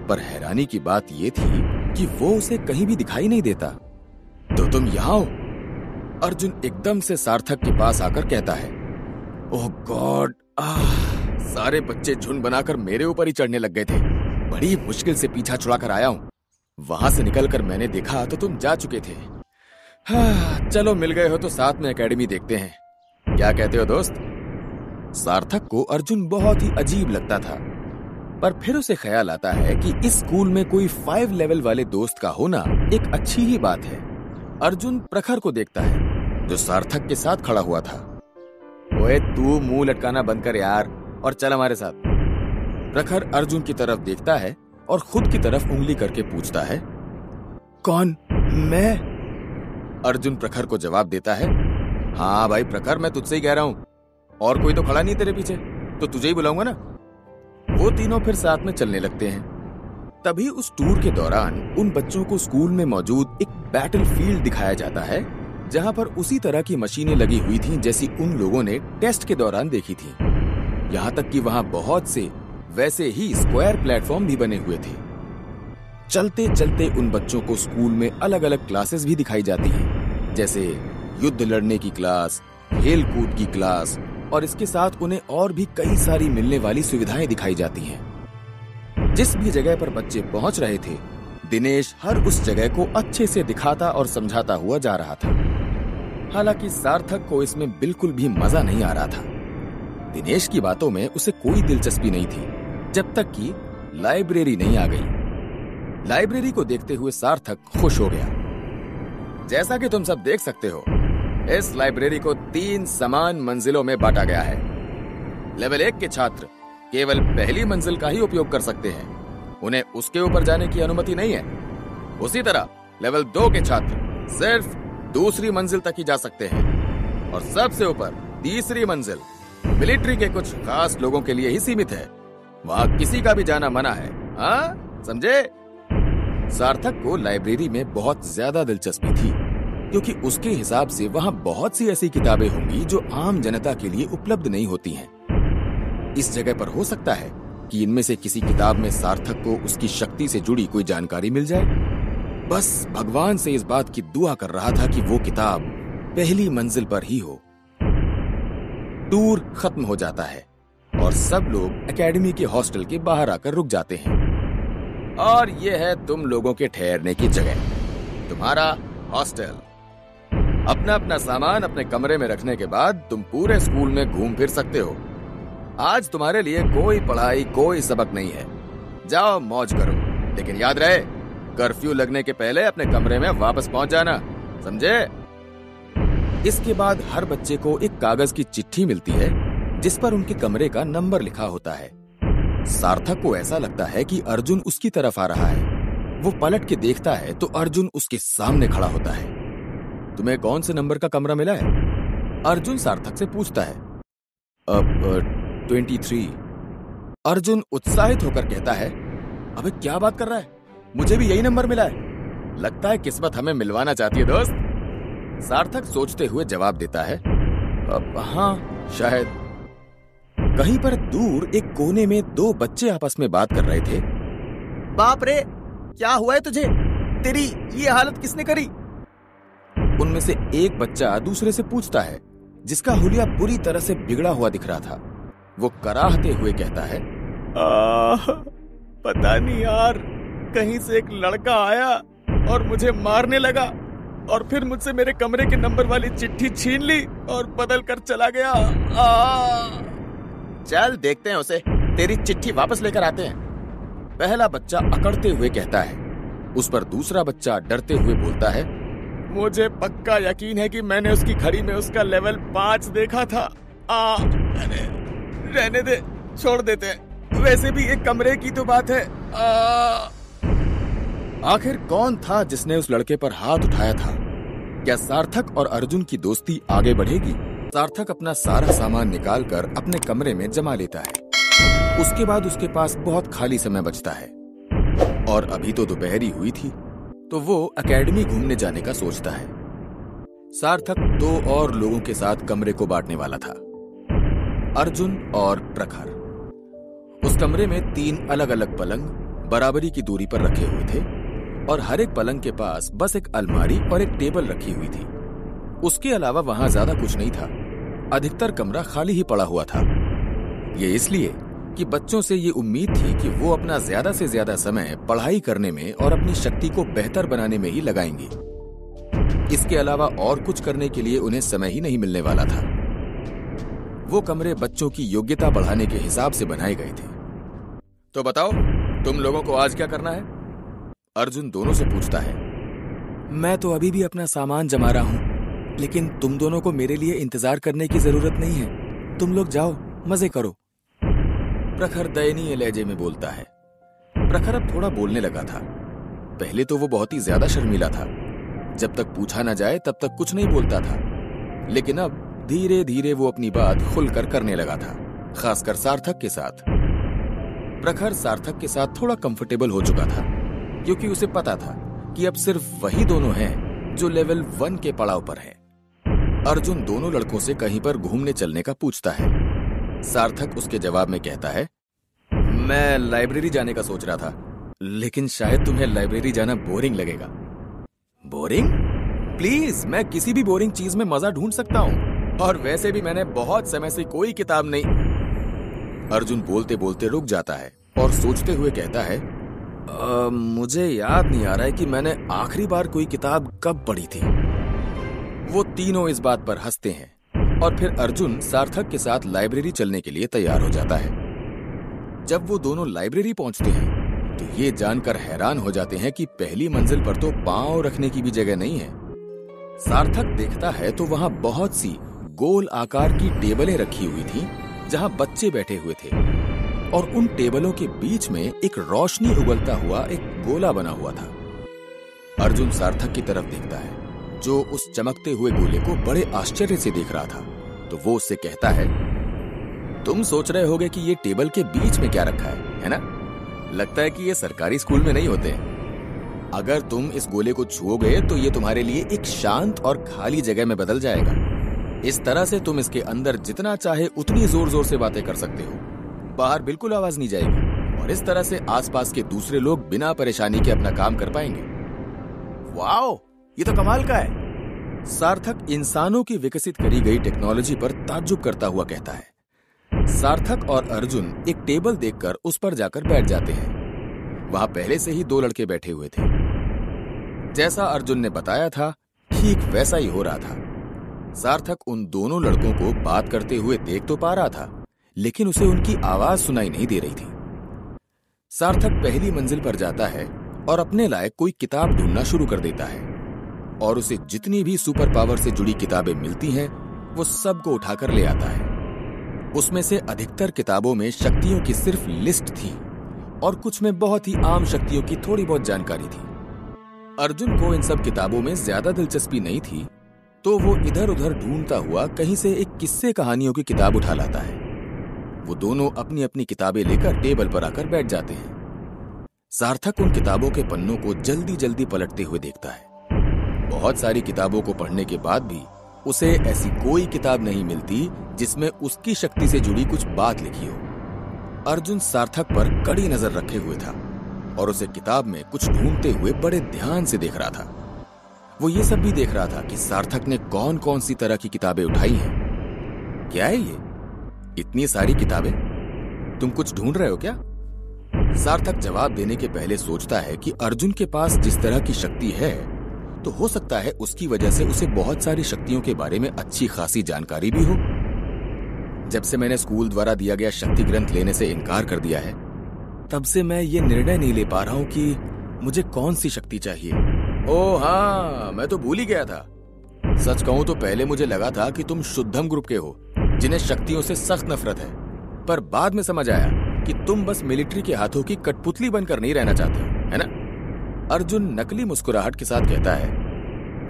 पर हैरानी की बात यह थी कि वो उसे कहीं भी दिखाई नहीं देता। तो तुम यहां हो? अर्जुन एकदम से सार्थक के पास आकर कहता है। ओह गॉड, सारे बच्चे झुंड बनाकर मेरे ऊपर ही चढ़ने लग गए थे। बड़ी मुश्किल से पीछा छुड़ाकर आया हूं। वहां से निकलकर मैंने देखा तो तुम जा चुके थे। चलो मिल गए हो तो साथ में एकेडमी देखते हैं, क्या कहते हो दोस्त? सार्थक को अर्जुन बहुत ही अजीब लगता था, पर फिर उसे ख्याल आता है कि इस स्कूल में कोई 5 लेवल वाले दोस्त का होना एक अच्छी ही बात है। अर्जुन प्रखर को देखता है जो सार्थक के साथ खड़ा हुआ था। ओए तू मुंह लटकाना बंद कर यार और चल हमारे साथ। प्रखर अर्जुन की तरफ देखता है और खुद की तरफ उंगली करके पूछता है, कौन? मैं? अर्जुन प्रखर को जवाब देता है, हाँ भाई प्रखर, मैं तुझसे ही कह रहा हूं। और कोई तो खड़ा नहीं तेरे पीछे, तो तुझे ही बुलाऊंगा ना। वो तीनों फिर साथ में चलने लगते हैं। तभी उस टूर के दौरान उन बच्चों को स्कूल में मौजूद एक बैटल फील्ड दिखाया जाता है, जहां पर उसी तरह की मशीनें लगी हुई थीं जैसी उन लोगों ने टेस्ट के दौरान देखी थी। यहां तक कि वहां बहुत से वैसे ही स्क्वायर प्लेटफॉर्म भी बने हुए थे। चलते चलते उन बच्चों को स्कूल में अलग अलग क्लासेस भी दिखाई जाती हैं, जैसे युद्ध लड़ने की क्लास, खेल कूद की क्लास, और इसके साथ उन्हें और भी कई सारी मिलने वाली सुविधाएं दिखाई जाती हैं। जिस भी जगह पर बच्चे पहुंच रहे थे, दिनेश हर उस जगह को अच्छे से दिखाता और समझाता हुआ जा रहा था। हालांकि सार्थक को इसमें बिल्कुल भी मजा नहीं आ रहा था। दिनेश की बातों में उसे कोई दिलचस्पी नहीं थी जब तक कि लाइब्रेरी नहीं आ गई। लाइब्रेरी को देखते हुए सार्थक खुश हो गया। जैसा कि तुम सब देख सकते हो, इस लाइब्रेरी को 3 समान मंजिलों में बांटा गया है। लेवल 1 के छात्र केवल पहली मंजिल का ही उपयोग कर सकते हैं, उन्हें उसके ऊपर जाने की अनुमति नहीं है। उसी तरह लेवल 2 के छात्र सिर्फ दूसरी मंजिल तक ही जा सकते हैं और सबसे ऊपर तीसरी मंजिल मिलिट्री के कुछ खास लोगों के लिए ही सीमित है। वहां किसी का भी जाना मना है। हाँ, समझे? सार्थक को लाइब्रेरी में बहुत ज्यादा दिलचस्पी थी, क्योंकि उसके हिसाब से वहां बहुत सी ऐसी किताबें होंगी जो आम जनता के लिए उपलब्ध नहीं होती हैं। इस जगह पर हो सकता है कि इनमें से किसी किताब में सार्थक को उसकी शक्ति से जुड़ी कोई जानकारी मिल जाए। बस भगवान से इस बात की दुआ कर रहा था कि वो किताब पहली मंजिल पर ही हो। टूर खत्म हो जाता है और सब लोग एकेडमी के हॉस्टल के बाहर आकर रुक जाते हैं। और ये है तुम लोगों के ठहरने की जगह, तुम्हारा हॉस्टल। अपना अपना सामान अपने कमरे में रखने के बाद तुम पूरे स्कूल में घूम फिर सकते हो। आज तुम्हारे लिए कोई पढ़ाई, कोई सबक नहीं है। जाओ मौज करो, लेकिन याद रहे कर्फ्यू लगने के पहले अपने कमरे में वापस पहुंच जाना, समझे? इसके बाद हर बच्चे को एक कागज की चिट्ठी मिलती है जिस पर उनके कमरे का नंबर लिखा होता है। सार्थक को ऐसा लगता है कि अर्जुन उसकी तरफ आ रहा है। वो पलट के देखता है तो अर्जुन उसके सामने खड़ा होता है। तुम्हें कौन से नंबर का कमरा मिला है? अर्जुन सार्थक से पूछता है। 23। अर्जुन उत्साहित होकर कहता है, अबे क्या बात कर रहा है, मुझे भी यही नंबर मिला है। लगता है किस्मत हमें मिलवाना चाहती है दोस्त। सार्थक सोचते हुए जवाब देता है, हाँ शायद। कहीं पर दूर एक कोने में दो बच्चे आपस में बात कर रहे थे। बाप रे, क्या हुआ है तुझे? तेरी ये हालत किसने करी? उनमें से एक बच्चा दूसरे से पूछता है, जिसका हुलिया बुरी तरह से बिगड़ा हुआ दिख रहा था। वो कराहते हुए कहता है, पता नहीं यार, कहीं से एक लड़का आया और मुझे मारने लगा और फिर मुझसे मेरे कमरे के नंबर वाली चिट्ठी छीन ली और बदल कर चला गया। चल देखते हैं उसे, तेरी चिट्ठी वापस लेकर आते हैं। पहला बच्चा अकड़ते हुए कहता है। उस पर दूसरा बच्चा डरते हुए बोलता है, मुझे पक्का यकीन है कि मैंने उसकी घड़ी में उसका लेवल 5 देखा था। रहने दे, छोड़ देते हैं, वैसे भी एक कमरे की तो बात है। आखिर कौन था जिसने उस लड़के पर हाथ उठाया था? क्या सार्थक और अर्जुन की दोस्ती आगे बढ़ेगी? सार्थक अपना सारा सामान निकालकर अपने कमरे में जमा लेता है। उसके बाद उसके पास बहुत खाली समय बचता है और अभी तो दोपहरी हुई थी, तो वो एकेडमी घूमने जाने का सोचता है। सार्थक दो और लोगों के साथ कमरे को बांटने वाला था, अर्जुन और प्रखर। उस कमरे में 3 अलग अलग पलंग बराबरी की दूरी पर रखे हुए थे और हर एक पलंग के पास बस एक अलमारी और एक टेबल रखी हुई थी। उसके अलावा वहां ज्यादा कुछ नहीं था। अधिकतर कमरा खाली ही पड़ा हुआ था। ये इसलिए कि बच्चों से ये उम्मीद थी कि वो अपना ज्यादा से ज्यादा समय पढ़ाई करने में और अपनी शक्ति को बेहतर बनाने में ही लगाएंगे। इसके अलावा और कुछ करने के लिए उन्हें समय ही नहीं मिलने वाला था। वो कमरे बच्चों की योग्यता बढ़ाने के हिसाब से बनाए गए थे। तो बताओ, तुम लोगों को आज क्या करना है? अर्जुन दोनों से पूछता है। मैं तो अभी भी अपना सामान जमा रहा हूं, लेकिन तुम दोनों को मेरे लिए इंतजार करने की जरूरत नहीं है। तुम लोग जाओ, मजे करो। प्रखर दयनीय लहजे में बोलता है। प्रखर अब थोड़ा बोलने लगा था। पहले तो वो बहुत ही ज्यादा शर्मीला था। जब तक पूछा ना जाए तब तक कुछ नहीं बोलता था, लेकिन अब धीरे धीरे वो अपनी बात खुलकर करने लगा था, खासकर सार्थक के साथ। प्रखर सार्थक के साथ थोड़ा कंफर्टेबल हो चुका था, क्योंकि उसे पता था कि अब सिर्फ वही दोनों हैं जो लेवल 1 के पड़ाव पर हैं। अर्जुन दोनों लड़कों से कहीं पर घूमने चलने का पूछता है। सार्थक उसके जवाब में कहता है, मैं लाइब्रेरी जाने का सोच रहा था, लेकिन शायद तुम्हें लाइब्रेरी जाना बोरिंग लगेगा। बोरिंग? प्लीज, मैं किसी भी बोरिंग चीज में मजा ढूंढ सकता हूँ, और वैसे भी मैंने बहुत समय से कोई किताब नहीं। अर्जुन बोलते बोलते रुक जाता है और सोचते हुए कहता है, मुझे याद नहीं आ रहा है कि मैंने आखिरी बार कोई किताब कब पढ़ी थी। वो तीनों इस बात पर हंसते हैं और फिर अर्जुन सार्थक के साथ लाइब्रेरी चलने के लिए तैयार हो जाता है। जब वो दोनों लाइब्रेरी पहुंचते हैं तो ये जानकर हैरान हो जाते हैं कि पहली मंजिल पर तो पांव रखने की भी जगह नहीं है। सार्थक देखता है तो वहां बहुत सी गोल आकार की टेबलें रखी हुई थी जहां बच्चे बैठे हुए थे, और उन टेबलों के बीच में एक रोशनी उगलता हुआ एक गोला बना हुआ था। अर्जुन सार्थक की तरफ देखता है जो उस चमकते हुए गोले को बड़े आश्चर्य से देख रहा था। तो वो उससे कहता है, तुम सोच रहे होगे कि ये टेबल के बीच में क्या रखा है ना? लगता है कि ये सरकारी स्कूल में नहीं होते। अगर तुम इस गोले को छुओगे तो ये तुम्हारे लिए एक शांत और खाली जगह में बदल जाएगा। इस तरह से तुम इसके अंदर जितना चाहे उतनी जोर जोर से बातें कर सकते हो, बाहर बिल्कुल आवाज नहीं जाएगी, और इस तरह से आसपास के दूसरे लोग बिना परेशानी के अपना काम कर पाएंगे। वाओ, ये तो कमाल का है। सार्थक इंसानों की विकसित करी गई टेक्नोलॉजी पर ताज्जुब करता हुआ कहता है। सार्थक और अर्जुन एक टेबल देखकर उस पर जाकर बैठ जाते हैं। वहां पहले से ही 2 लड़के बैठे हुए थे। जैसा अर्जुन ने बताया था ठीक वैसा ही हो रहा था। सार्थक उन दोनों लड़कों को बात करते हुए देख तो पा रहा था, लेकिन उसे उनकी आवाज सुनाई नहीं दे रही थी। सार्थक पहली मंजिल पर जाता है और अपने लायक कोई किताब ढूंढना शुरू कर देता है, और उसे जितनी भी सुपर पावर से जुड़ी किताबें मिलती हैं वो सबको उठाकर ले आता है। उसमें से अधिकतर किताबों में शक्तियों की सिर्फ लिस्ट थी और कुछ में बहुत ही आम शक्तियों की थोड़ी बहुत जानकारी थी। अर्जुन को इन सब किताबों में ज्यादा दिलचस्पी नहीं थी, तो वो इधर उधर ढूंढता हुआ कहीं से एक किस्से कहानियों की किताब उठा लाता है। वो दोनों अपनी अपनी किताबें लेकर टेबल पर आकर बैठ जाते हैं। सार्थक उन किताबों के पन्नों को जल्दी जल्दी पलटते हुए देखता है। बहुत सारी किताबों को पढ़ने के बाद भी उसे ऐसी कोई किताब नहीं मिलती जिसमें उसकी शक्ति से जुड़ी कुछ बात लिखी हो। अर्जुन सार्थक पर कड़ी नजर रखे हुए था और उसे किताब में कुछ ढूंढते हुए बड़े ध्यान से देख रहा था। वो ये सब भी देख रहा था कि सार्थक ने कौन कौन सी तरह की किताबें उठाई हैं। क्या है ये? इतनी सारी किताबें? तुम कुछ ढूंढ रहे हो क्या? सार्थक जवाब देने के पहले सोचता है कि अर्जुन के पास जिस तरह की शक्ति है तो हो सकता है उसकी वजह से उसे बहुत सारी शक्तियों के बारे में अच्छी खासी जानकारी भी हो। जब से मैंने स्कूल द्वारा दिया गया शक्ति ग्रंथ लेने से इनकार कर दिया है, तब से मैं ये निर्णय नहीं ले पा रहा हूं कि मुझे कौन सी शक्ति चाहिए। ओह हाँ, मैं तो भूल ही गया था। सच कहूं तो पहले मुझे लगा था कि तुम शुद्धम ग्रुप के हो, जिन्हें शक्तियों से सख्त नफरत है, पर बाद में समझ आया कि तुम बस मिलिट्री के हाथों की कठपुतली बनकर नहीं रहना चाहते हो, है ना? अर्जुन नकली मुस्कुराहट के साथ कहता है,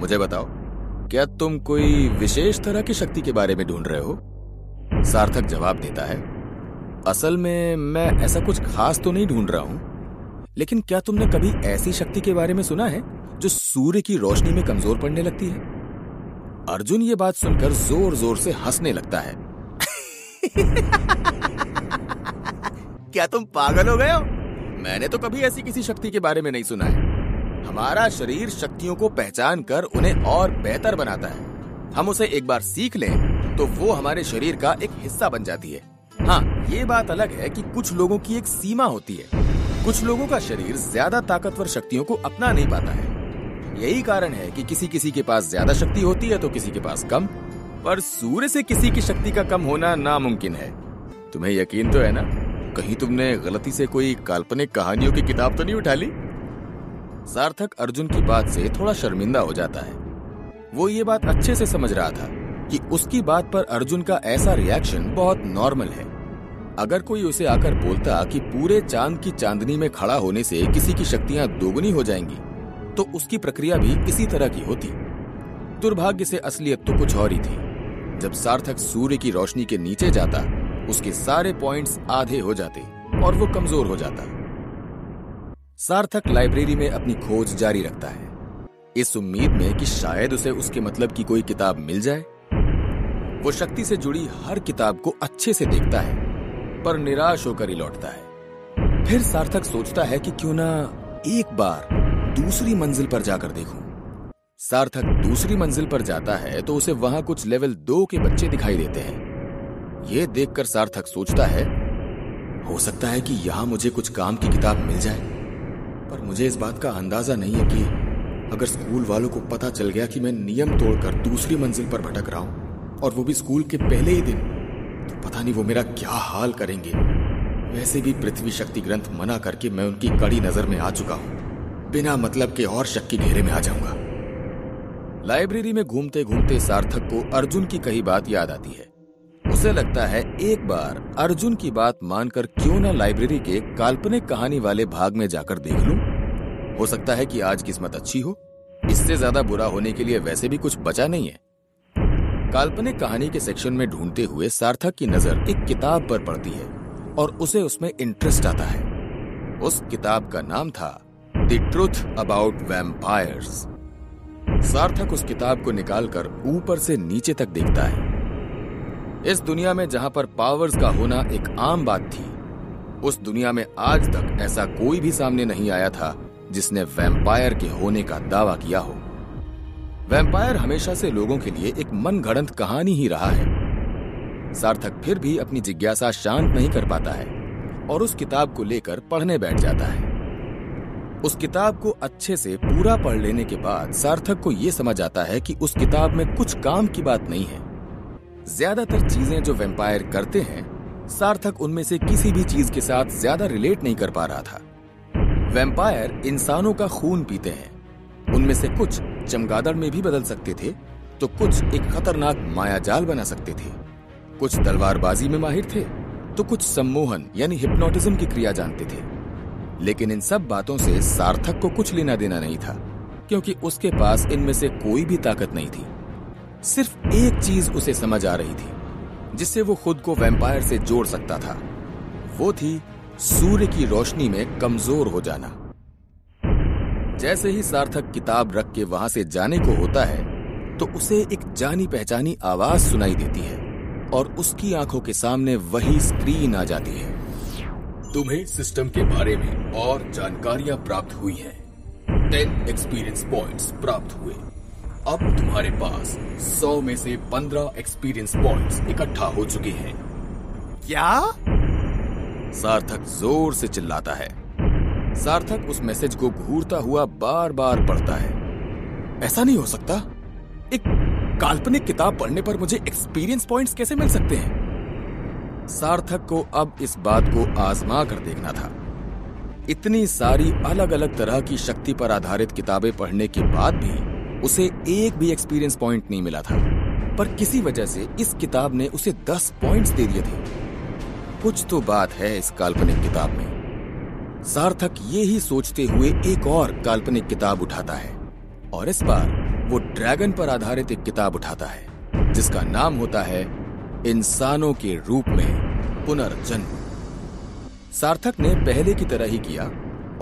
मुझे बताओ, क्या तुम कोई विशेष तरह की शक्ति के बारे में ढूंढ रहे हो? सार्थक जवाब देता है, असल में मैं ऐसा कुछ खास तो नहीं ढूंढ रहा हूं, लेकिन क्या तुमने कभी ऐसी शक्ति के बारे में सुना है जो सूर्य की रोशनी में कमजोर पड़ने लगती है? अर्जुन ये बात सुनकर जोर जोर से हंसने लगता है। क्या तुम पागल हो गए हो? मैंने तो कभी ऐसी किसी शक्ति के बारे में नहीं सुना है। हमारा शरीर शक्तियों को पहचान कर उन्हें और बेहतर बनाता है। हम उसे एक बार सीख लें तो वो हमारे शरीर का एक हिस्सा बन जाती है। हाँ, ये बात अलग है कि कुछ लोगों की एक सीमा होती है। कुछ लोगों का शरीर ज्यादा ताकतवर शक्तियों को अपना नहीं पाता है। यही कारण है कि किसी किसी के पास ज्यादा शक्ति होती है तो किसी के पास कम, पर सूर्य से किसी की शक्ति का कम होना नामुमकिन है। तुम्हें यकीन तो है ना? कहीं तुमने गलती से कोई काल्पनिक कहानियों की किताब तो नहीं उठा ली? सार्थक अर्जुन की बात से थोड़ा शर्मिंदा हो जाता है। वो ये बात अच्छे से समझ रहा था कि उसकी बात पर अर्जुन का ऐसा रिएक्शन बहुत नॉर्मल है। अगर कोई उसे आकर बोलता कि पूरे चांद की चांदनी में खड़ा होने से किसी की शक्तियां दोगुनी हो जाएंगी, तो उसकी प्रक्रिया भी इसी तरह की होती। दुर्भाग्य से असलियत तो कुछ और ही थी। जब सार्थक सूर्य की रोशनी के नीचे जाता, उसके सारे पॉइंट्स आधे हो जाते और वो कमजोर हो जाता। सार्थक लाइब्रेरी में अपनी खोज जारी रखता है, इस उम्मीद में कि शायद उसे उसके मतलब की कोई किताब मिल जाए। वो शक्ति से जुड़ी हर किताब को अच्छे से देखता है, पर निराश होकर ही लौटता है। फिर सार्थक सोचता है कि क्यों ना एक बार दूसरी मंजिल पर जाकर देखूं। सार्थक दूसरी मंजिल पर जाता है तो उसे वहां कुछ लेवल 2 के बच्चे दिखाई देते हैं। यह देखकर सार्थक सोचता है, हो सकता है कि यहां मुझे कुछ काम की किताब मिल जाए, पर मुझे इस बात का अंदाजा नहीं है कि अगर स्कूल वालों को पता चल गया कि मैं नियम तोड़कर दूसरी मंजिल पर भटक रहा हूं, और वो भी स्कूल के पहले ही दिन, तो पता नहीं वो मेरा क्या हाल करेंगे। वैसे भी पृथ्वी शक्ति ग्रंथ मना करके मैं उनकी कड़ी नजर में आ चुका हूं। बिना मतलब के और शक के घेरे में आ जाऊंगा। लाइब्रेरी में घूमते घूमते सार्थक को अर्जुन की कही बात याद आती है। उसे लगता है एक बार अर्जुन की बात मानकर क्यों ना लाइब्रेरी के काल्पनिक कहानी वाले भाग में जाकर देख लूं। हो सकता है कि आज किस्मत अच्छी हो इससे ज्यादा बुरा होने के लिए वैसे भी कुछ बचा नहीं है। काल्पनिक कहानी के सेक्शन में ढूंढते हुए सार्थक की नजर एक किताब पर पड़ती है और उसे उसमें इंटरेस्ट आता है। उस किताब का नाम था द ट्रूथ अबाउट वैम्पायर्स। सार्थक उस किताब को निकालकर ऊपर से नीचे तक देखता है। इस दुनिया में जहां पर पावर्स का होना एक आम बात थी, उस दुनिया में आज तक ऐसा कोई भी सामने नहीं आया था जिसने वैम्पायर के होने का दावा किया हो। वैम्पायर हमेशा से लोगों के लिए एक मनगढ़ंत कहानी ही रहा है। सार्थक फिर भी अपनी जिज्ञासा शांत नहीं कर पाता है और उस किताब को लेकर पढ़ने बैठ जाता है। उस किताब को अच्छे से पूरा पढ़ लेने के बाद सार्थक को यह समझ आता है कि उस किताब में कुछ काम की बात नहीं है। ज्यादातर चीजें जो वैम्पायर करते हैं, सार्थक उनमें से किसी भी चीज के साथ ज्यादा रिलेट नहीं कर पा रहा था। वैम्पायर इंसानों का खून पीते हैं। उनमें से कुछ चमगादड़ में भी बदल सकते थे, तो कुछ एक खतरनाक मायाजाल बना सकते थे। कुछ तलवारबाजी में माहिर थे, तो कुछ सम्मोहन यानी हिप्नोटिज्म की क्रिया जानते थे। लेकिन इन सब बातों से सार्थक को कुछ लेना देना नहीं था, क्योंकि उसके पास इनमें से कोई भी ताकत नहीं थी। सिर्फ एक चीज उसे समझ आ रही थी, जिससे वो खुद को वैम्पायर से जोड़ सकता था। वो थी सूर्य की रोशनी में कमजोर हो जाना। जैसे ही सार्थक किताब रख के वहां से जाने को होता है, तो उसे एक जानी पहचानी आवाज सुनाई देती है और उसकी आंखों के सामने वही स्क्रीन आ जाती है। तुम्हें सिस्टम के बारे में और जानकारियां प्राप्त हुई हैं। 10 एक्सपीरियंस पॉइंट्स प्राप्त हुए। अब तुम्हारे पास 100 में से 15 एक्सपीरियंस पॉइंट्स इकट्ठा हो चुके हैं। क्या? सार्थक जोर से चिल्लाता है। सार्थक उस मैसेज को घूरता हुआ बार बार पढ़ता है। ऐसा नहीं हो सकता। एक काल्पनिक किताब पढ़ने पर मुझे एक्सपीरियंस पॉइंट्स कैसे मिल सकते हैं? सार्थक को अब इस बात को आजमा कर देखना था। इतनी सारी अलग अलग तरह की शक्ति पर आधारित किताबें पढ़ने के बाद भी उसे एक भी एक्सपीरियंस पॉइंट नहीं मिला था, पर किसी वजह से इस किताब ने उसे 10 पॉइंट्स दे दिए थे। कुछ तो बात है इस काल्पनिक किताब में। सार्थक ये ही सोचते हुए एक और काल्पनिक किताब उठाता है और इस बार वो ड्रैगन पर आधारित एक किताब उठाता है, जिसका नाम होता है इंसानों के रूप में पुनर्जन्म। सार्थक ने पहले की तरह ही किया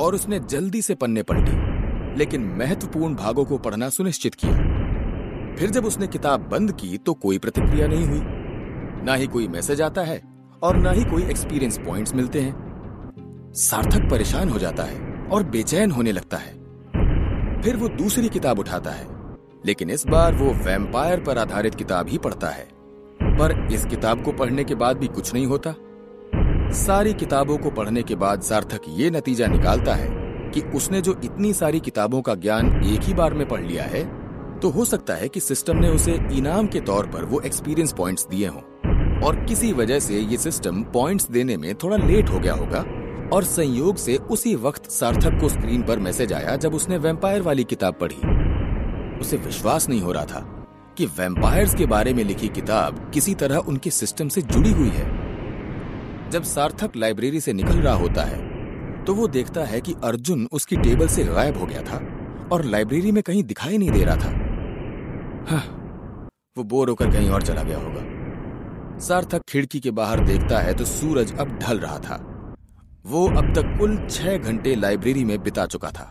और उसने जल्दी से पन्ने पलटे, लेकिन महत्वपूर्ण भागों को पढ़ना सुनिश्चित किया। फिर जब उसने किताब बंद की तो कोई प्रतिक्रिया नहीं हुई। ना ही कोई मैसेज आता है और ना ही कोई एक्सपीरियंस पॉइंट्स मिलते हैं। सार्थक परेशान हो जाता है और बेचैन होने लगता है। फिर वो दूसरी किताब उठाता है, लेकिन इस बार वो वैम्पायर पर आधारित किताब ही पढ़ता है। पर इस किताब को पढ़ने के बाद भी कुछ नहीं होता। सारी किताबों को पढ़ने के बाद सार्थक ये नतीजा निकालता है कि उसने जो इतनी सारी किताबों का ज्ञान एक ही बार में पढ़ लिया है, तो हो सकता है कि सिस्टम ने उसे इनाम के तौर पर वो एक्सपीरियंस पॉइंट्स दिए हों और किसी वजह से ये सिस्टम पॉइंट्स देने में थोड़ा लेट हो गया होगा और संयोग से उसी वक्त सार्थक को स्क्रीन पर मैसेज आया जब उसने वैम्पायर वाली किताब पढ़ी। उसे विश्वास नहीं हो रहा था कि वैम्पायर्स के बारे में लिखी किताब किसी तरह उनके सिस्टम से जुड़ी हुई है। जब सार्थक लाइब्रेरी से निकल रहा होता है तो वो देखता है कि अर्जुन उसकी टेबल से गायब हो गया था और लाइब्रेरी में कहीं दिखाई नहीं दे रहा था। वो बोर होकर कहीं और चला गया होगा। सार्थक खिड़की के बाहर देखता है तो सूरज अब ढल रहा था। वो अब तक कुल 6 घंटे लाइब्रेरी में बिता चुका था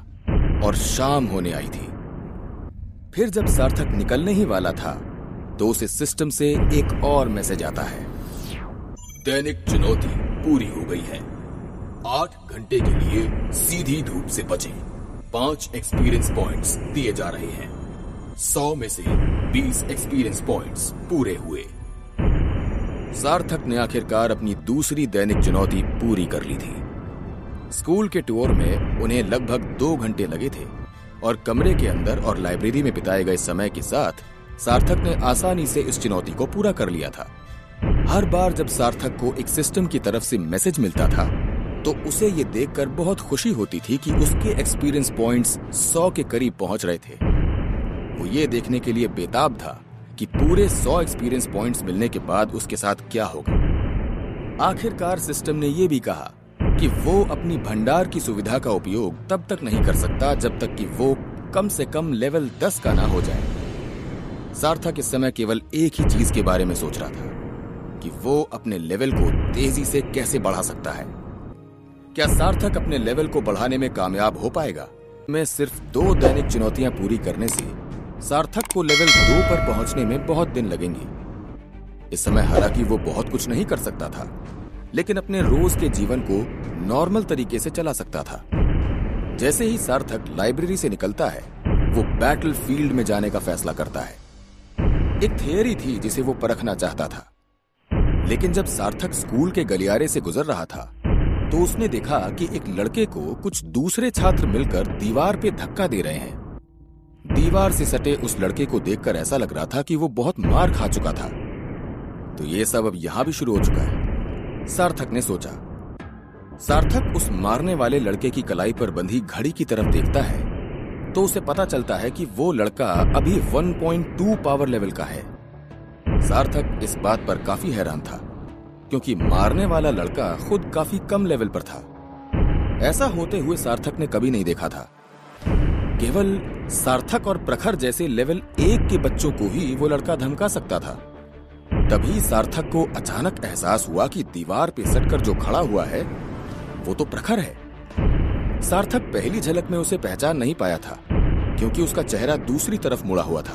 और शाम होने आई थी। फिर जब सार्थक निकलने ही वाला था तो उसे सिस्टम से एक और मैसेज आता है। दैनिक चुनौती पूरी हो गई है। 8 घंटे के लिए सीधी धूप से बचें। 5 एक्सपीरियंस पॉइंट्स दिए जा रहे हैं। 100 में से 20 एक्सपीरियंस पॉइंट्स पूरे हुए। सार्थक ने आखिरकार अपनी दूसरी दैनिक चुनौती पूरी कर ली थी। स्कूल के टूर में उन्हें लगभग 2 घंटे लगे थे और कमरे के अंदर और लाइब्रेरी में बिताए गए समय के साथ सार्थक ने आसानी से इस चुनौती को पूरा कर लिया था। हर बार जब सार्थक को एक सिस्टम की तरफ से मैसेज मिलता था तो उसे ये देखकर बहुत खुशी होती थी कि उसके एक्सपीरियंस पॉइंट्स 100 के करीब पहुंच रहे थे। वो ये देखने के लिए बेताब था कि पूरे 100 एक्सपीरियंस पॉइंट्स मिलने के बाद उसके साथ क्या होगा। आखिरकार सिस्टम ने यह भी कहा कि वो अपनी भंडार की सुविधा का उपयोग तब तक नहीं कर सकता जब तक कि वो कम से कम लेवल 10 का ना हो जाए। सार्थक इस समय केवल एक ही चीज के बारे में सोच रहा था कि वो अपने लेवल को तेजी से कैसे बढ़ा सकता है। क्या सार्थक अपने लेवल को बढ़ाने में कामयाब हो पाएगा? मैं सिर्फ 2 दैनिक चुनौतियां पूरी करने से सार्थक को लेवल 2 पर पहुंचने में बहुत दिन लगेंगे। इस समय हालांकि वो बहुत कुछ नहीं कर सकता था, लेकिन अपने रोज के जीवन को नॉर्मल तरीके से चला सकता था। जैसे ही सार्थक लाइब्रेरी से निकलता है, वो बैटल फील्ड में जाने का फैसला करता है। एक थियरी थी जिसे वो परखना चाहता था, लेकिन जब सार्थक स्कूल के गलियारे से गुजर रहा था तो उसने देखा कि एक लड़के को कुछ दूसरे छात्र मिलकर दीवार पे धक्का दे रहे हैं। दीवार से सटे उस लड़के को देखकर ऐसा लग रहा था कि वो बहुत मार खा चुका था। तो ये सब अब यहां भी शुरू हो चुका है, सार्थक ने सोचा। सार्थक उस मारने वाले लड़के की कलाई पर बंधी घड़ी की तरफ देखता है तो उसे पता चलता है कि वो लड़का अभी 1.2 पावर लेवल का है। सार्थक इस बात पर काफी हैरान था, क्योंकि मारने वाला लड़का खुद काफी कम लेवल पर था। ऐसा होते हुए सार्थक ने कभी नहीं देखा था। केवल सार्थक और प्रखर जैसे लेवल 1 के बच्चों को ही वो लड़का धमका सकता था। तभी सार्थक को अचानक एहसास हुआ कि दीवार पे सटकर जो खड़ा हुआ है वो तो प्रखर है। सार्थक पहली झलक में उसे पहचान नहीं पाया था, क्योंकि उसका चेहरा दूसरी तरफ मुड़ा हुआ था।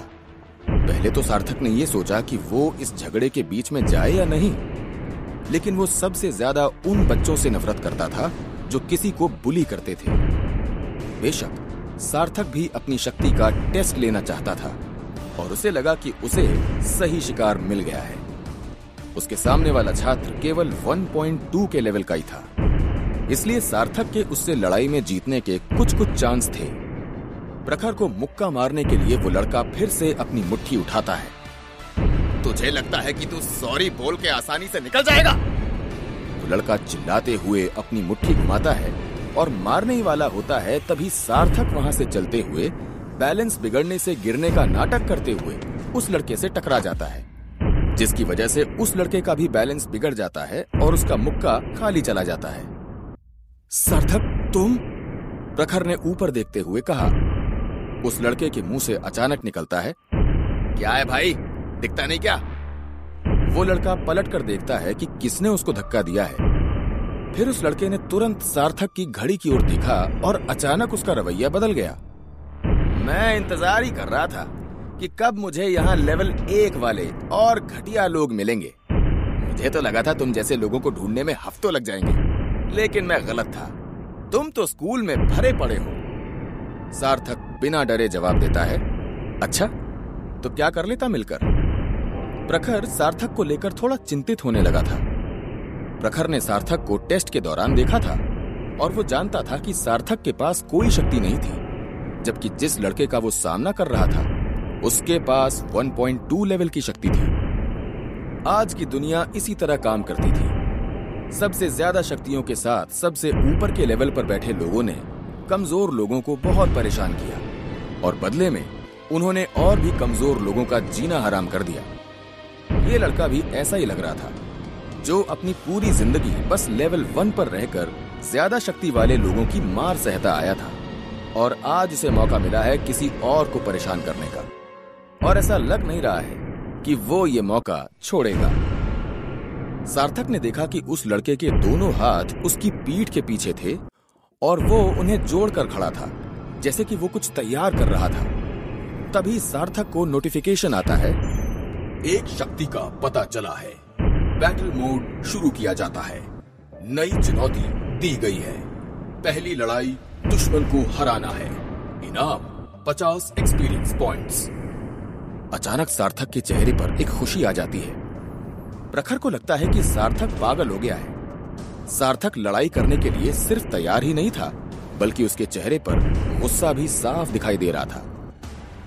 पहले तो सार्थक ने यह सोचा कि वो इस झगड़े के बीच में जाए या नहीं, लेकिन वो सबसे ज्यादा उन बच्चों से नफरत करता था जो किसी को बुली करते थे। बेशक सार्थक भी अपनी शक्ति का टेस्ट लेना चाहता था, और उसे लगा कि उसे सही शिकार मिल गया है। उसके सामने वाला छात्र केवल 1.2 के लेवल का ही था, इसलिए सार्थक के उससे लड़ाई में जीतने के कुछ चांस थे। प्रखर को मुक्का मारने के लिए वो लड़का फिर से अपनी मुट्ठी उठाता है। तुझे लगता है कि तू सॉरी बोल के आसानी से निकल जाएगा? वो लड़का चिल्लाते हुए अपनी मुट्ठी घुमाता है और मारने ही वाला होता है। तभी सार्थक वहां से चलते हुए बैलेंस बिगड़ने से गिरने का नाटक करते हुए उस लड़के से टकरा जाता है, जिसकी वजह से उस लड़के का भी बैलेंस बिगड़ जाता है और उसका मुक्का खाली चला जाता है। सार्थक, तुम? प्रखर ने ऊपर देखते हुए कहा। उस लड़के के मुंह से अचानक निकलता है, क्या है भाई, दिखता नहीं क्या? वो लड़का पलट कर देखता है कि किसने उसको धक्का दिया है। फिर उस लड़के ने तुरंत सार्थक की घड़ी की ओर देखा और अचानक उसका रवैया बदल गया। मैं इंतजार ही कर रहा था कि कब मुझे यहाँ लेवल 1 वाले और घटिया लोग मिलेंगे। मुझे तो लगा था तुम जैसे लोगों को ढूंढने में हफ्तों लग जाएंगे, लेकिन मैं गलत था। तुम तो स्कूल में भरे पड़े हो। सार्थक बिना डरे जवाब देता है, अच्छा तो क्या कर लेता मिलकर? प्रखर सार्थक को लेकर थोड़ा चिंतित होने लगा था। प्रखर ने सार्थक को टेस्ट के दौरान देखा था और वो जानता था कि सार्थक के पास कोई शक्ति नहीं थी, जबकि जिस लड़के का वो सामना कर रहा था उसके पास 1.2 लेवल की शक्ति थी। आज की दुनिया इसी तरह काम करती थी। सबसे ज्यादा शक्तियों के साथ सबसे ऊपर के लेवल पर बैठे लोगों ने कमजोर लोगों को बहुत परेशान किया, और बदले में उन्होंने और भी कमजोर लोगों का जीना हराम कर दिया। ये लड़का भी ऐसा ही लग रहा था, जो अपनी पूरी जिंदगी बस लेवल 1 पर रहकर ज्यादा शक्ति वाले लोगों की मार सहता आया था, और आज उसे मौका मिला है किसी और को परेशान करने का, और ऐसा लग नहीं रहा है कि वो ये मौका छोड़ेगा। सार्थक ने देखा कि उस लड़के के दोनों हाथ उसकी पीठ के पीछे थे और वो उन्हें जोड़कर खड़ा था, जैसे कि वो कुछ तैयार कर रहा था। तभी सार्थक को नोटिफिकेशन आता है, एक शक्ति का पता चला है। बैटल मोड शुरू किया जाता है। नई चुनौती दी गई है। पहली लड़ाई दुश्मन को हराना है। इनाम 50 एक्सपीरियंस पॉइंट्स। अचानक सार्थक के चेहरे पर एक खुशी आ जाती है। प्रखर को लगता है कि सार्थक पागल हो गया है। सार्थक लड़ाई करने के लिए सिर्फ तैयार ही नहीं था, बल्कि उसके चेहरे पर गुस्सा भी साफ दिखाई दे रहा था।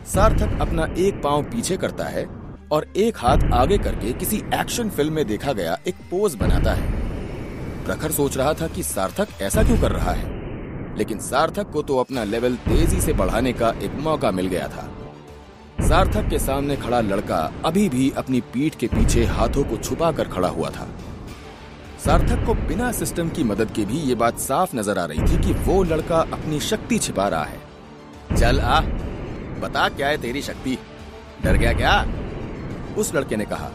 सार्थक अपना एक पांव पीछे करता है और एक हाथ आगे करके किसी एक्शन फिल्म में देखा गया एक पोज बनाता है। प्रखर सोच रहा था कि सार्थक ऐसा क्यों कर रहा है, लेकिन सार्थक को तो अपना लेवल तेजी से बढ़ाने का एक मौका मिल गया था। सार्थक के सामने खड़ा लड़का अभी भी अपनी पीठ के पीछे हाथों को छुपा कर खड़ा हुआ था। सार्थक को बिना सिस्टम की मदद के भी ये बात साफ नजर आ रही थी कि वो लड़का अपनी शक्ति छिपा रहा है। चल आ, बता क्या है तेरी शक्ति? डर गया क्या? उस लड़के ने कहा।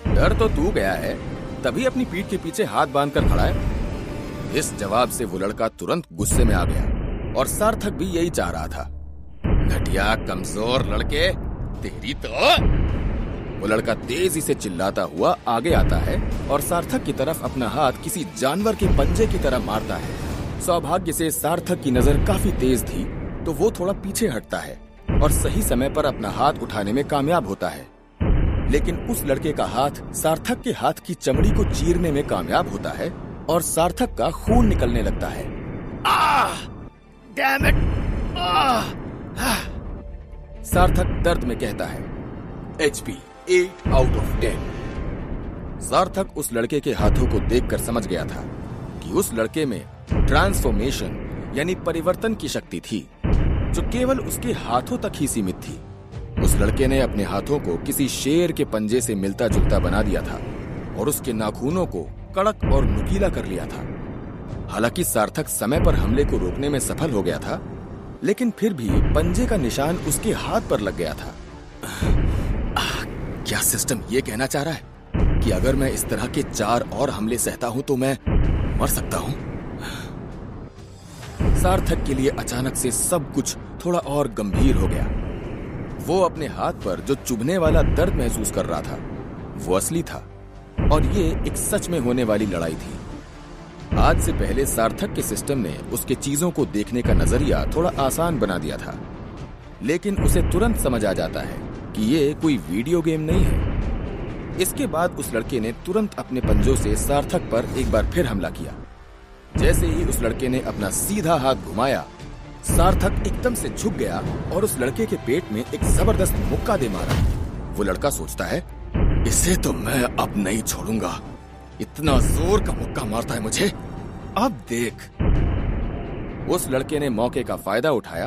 डर तो तू गया है, तभी अपनी पीठ के पीछे हाथ बांधकर खड़ा है। इस जवाब से वो लड़का तुरंत गुस्से में आ गया और सार्थक भी यही चाह रहा था। घटिया कमजोर लड़के, तेरी तो। वो लड़का तेजी से चिल्लाता हुआ आगे आता है और सार्थक की तरफ अपना हाथ किसी जानवर के पंजे की तरह मारता है। सौभाग्य से सार्थक की नजर काफी तेज थी, तो वो थोड़ा पीछे हटता है और सही समय पर अपना हाथ उठाने में कामयाब होता है। लेकिन उस लड़के का हाथ सार्थक के हाथ की चमड़ी को चीरने में कामयाब होता है और सार्थक का खून निकलने लगता है। Damn it! सार्थक दर्द में कहता है। HP 8 out of 10। सार्थक उस लड़के के हाथों को देखकर समझ गया था कि उस लड़के में ट्रांसफॉर्मेशन यानी परिवर्तन की शक्ति थी, जो केवल उसके हाथों तक ही सीमित थी। उस लड़के ने अपने हाथों को किसी शेर के पंजे से मिलता जुलता बना दिया था और उसके नाखूनों को कड़क और नुकीला कर लिया था। हालांकि सार्थक समय पर हमले को रोकने में सफल हो गया था, लेकिन फिर भी पंजे का निशान उसके हाथ पर लग गया था। क्या सिस्टम ये कहना चाह रहा है कि अगर मैं इस तरह के 4 और हमले सहता हूं तो मैं मर सकता हूं? सार्थक के लिए अचानक से सब कुछ थोड़ा और गंभीर हो गया। वो अपने हाथ पर जो चुभने वाला दर्द महसूस कर रहा था, वो असली था और ये एक सच में होने वाली लड़ाई थी। आज से पहले सार्थक के सिस्टम ने उसके चीजों को देखने का नजरिया थोड़ा आसान बना दिया था, लेकिन उसे तुरंत समझ आ जाता है कि ये कोई वीडियो गेम नहीं है। इसके बाद उस लड़के ने तुरंत अपने पंजों से सार्थक पर एक बार फिर हमला किया। जैसे ही उस लड़के ने अपना सीधा हाथ घुमाया, सार्थक एकदम से झुक गया और उस लड़के के पेट में एक जबरदस्त मुक्का दे मारा। वो लड़का सोचता है, इसे तो मैं अब नहीं छोड़ूंगा, इतना जोर का मुक्का मारता है मुझे, अब देख। उस लड़के ने मौके का फायदा उठाया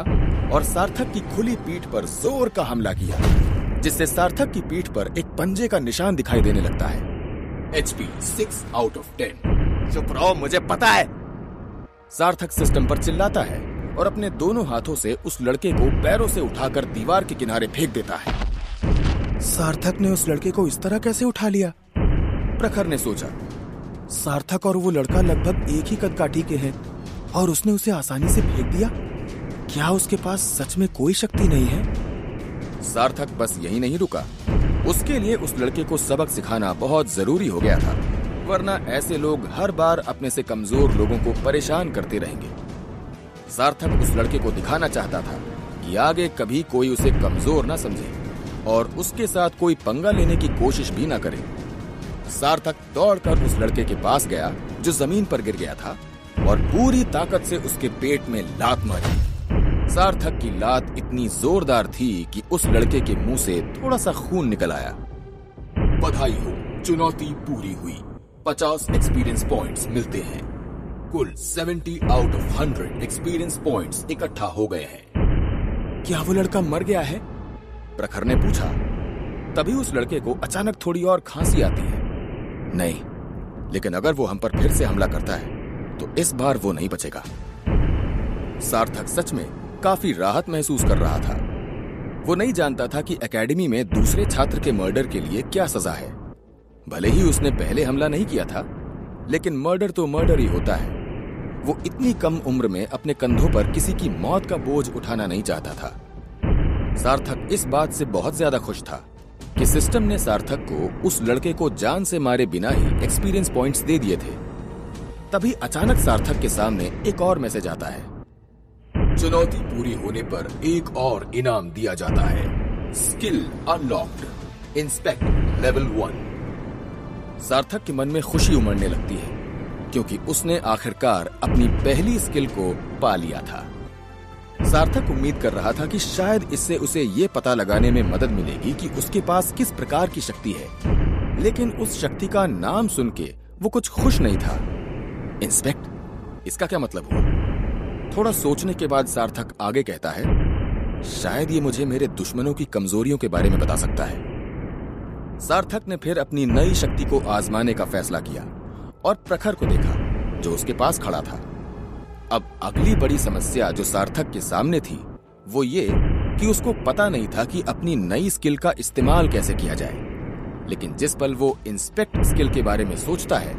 और सार्थक की खुली पीठ पर जोर का हमला किया, जिससे सार्थक की पीठ पर एक पंजे का निशान दिखाई देने लगता है। HP 6 out of 10। चुप रहो, मुझे पता है। सार्थक सिस्टम पर चिल्लाता है और अपने दोनों हाथों से उस लड़के को पैरों से उठाकर दीवार के किनारे फेंक देता है। सार्थक ने उस लड़के को इस तरह कैसे उठा लिया? प्रखर ने सोचा। सार्थक और वो लड़का लगभग एक ही कदकाठी के हैं और उसने उसे आसानी से फेंक दिया। क्या उसके पास सच में कोई शक्ति नहीं है? सार्थक बस यही नहीं रुका, उसके लिए उस लड़के को सबक सिखाना बहुत जरूरी हो गया था, वरना ऐसे लोग हर बार अपने से कमजोर लोगों को परेशान करते रहेंगे। सार्थक उस लड़के को दिखाना चाहता था कि आगे कभी कोई उसे कमजोर ना समझे और उसके साथ कोई पंगा लेने की कोशिश भी ना करे। सार्थक दौड़कर उस लड़के के पास गया जो जमीन पर गिर गया था और पूरी ताकत से उसके पेट में लात मारी। सार्थक की लात इतनी जोरदार थी कि उस लड़के के मुंह से थोड़ा सा खून निकल आया। बधाई हो, चुनौती पूरी हुई। 50 एक्सपीरियंस पॉइंट्स मिलते हैं। कुल 70 आउट ऑफ 100 एक्सपीरियंस पॉइंट्स इकट्ठा हो गए हैं। क्या वो लड़का मर गया है? प्रखर ने पूछा। तभी उस लड़के को अचानक थोड़ी और खांसी आती है। नहीं, लेकिन अगर वो हम पर फिर से हमला करता है तो इस बार वो नहीं बचेगा। सार्थक सच में काफी राहत महसूस कर रहा था। वो नहीं जानता था कि एकेडमी में दूसरे छात्र के मर्डर के लिए क्या सजा है। भले ही उसने पहले हमला नहीं किया था, लेकिन मर्डर तो मर्डर ही होता है। वो इतनी कम उम्र में अपने कंधों पर किसी की मौत का बोझ उठाना नहीं चाहता था। सार्थक इस बात से बहुत ज्यादा खुश था कि सिस्टम ने सार्थक को उस लड़के को जान से मारे बिना ही एक्सपीरियंस पॉइंट्स दे दिए थे। तभी अचानक सार्थक के सामने एक और मैसेज आता है। चुनौती पूरी होने पर एक और इनाम दिया जाता है। Skill unlocked, inspect level 1। सार्थक के मन में खुशी उमड़ने लगती है क्योंकि उसने आखिरकार अपनी पहली स्किल को पा लिया था। सार्थक उम्मीद कर रहा था कि शायद इससे उसे ये पता लगाने में मदद मिलेगी कि उसके पास किस प्रकार की शक्ति है, लेकिन उस शक्ति का नाम सुन के वो कुछ खुश नहीं था। इंस्पेक्ट, इसका क्या मतलब हुआ? थोड़ा सोचने के बाद सार्थक आगे कहता है, शायद ये मुझे मेरे दुश्मनों की कमजोरियों के बारे में बता सकता है। सार्थक ने फिर अपनी नई शक्ति को आजमाने का फैसला किया और प्रखर को देखा जो उसके पास खड़ा था। अब अगली बड़ी समस्या जो सार्थक के सामने थी वो ये कि उसको पता नहीं था कि अपनी नई स्किल का इस्तेमाल कैसे किया जाए। लेकिन जिस पल वो इंस्पेक्ट स्किल के बारे में सोचता है,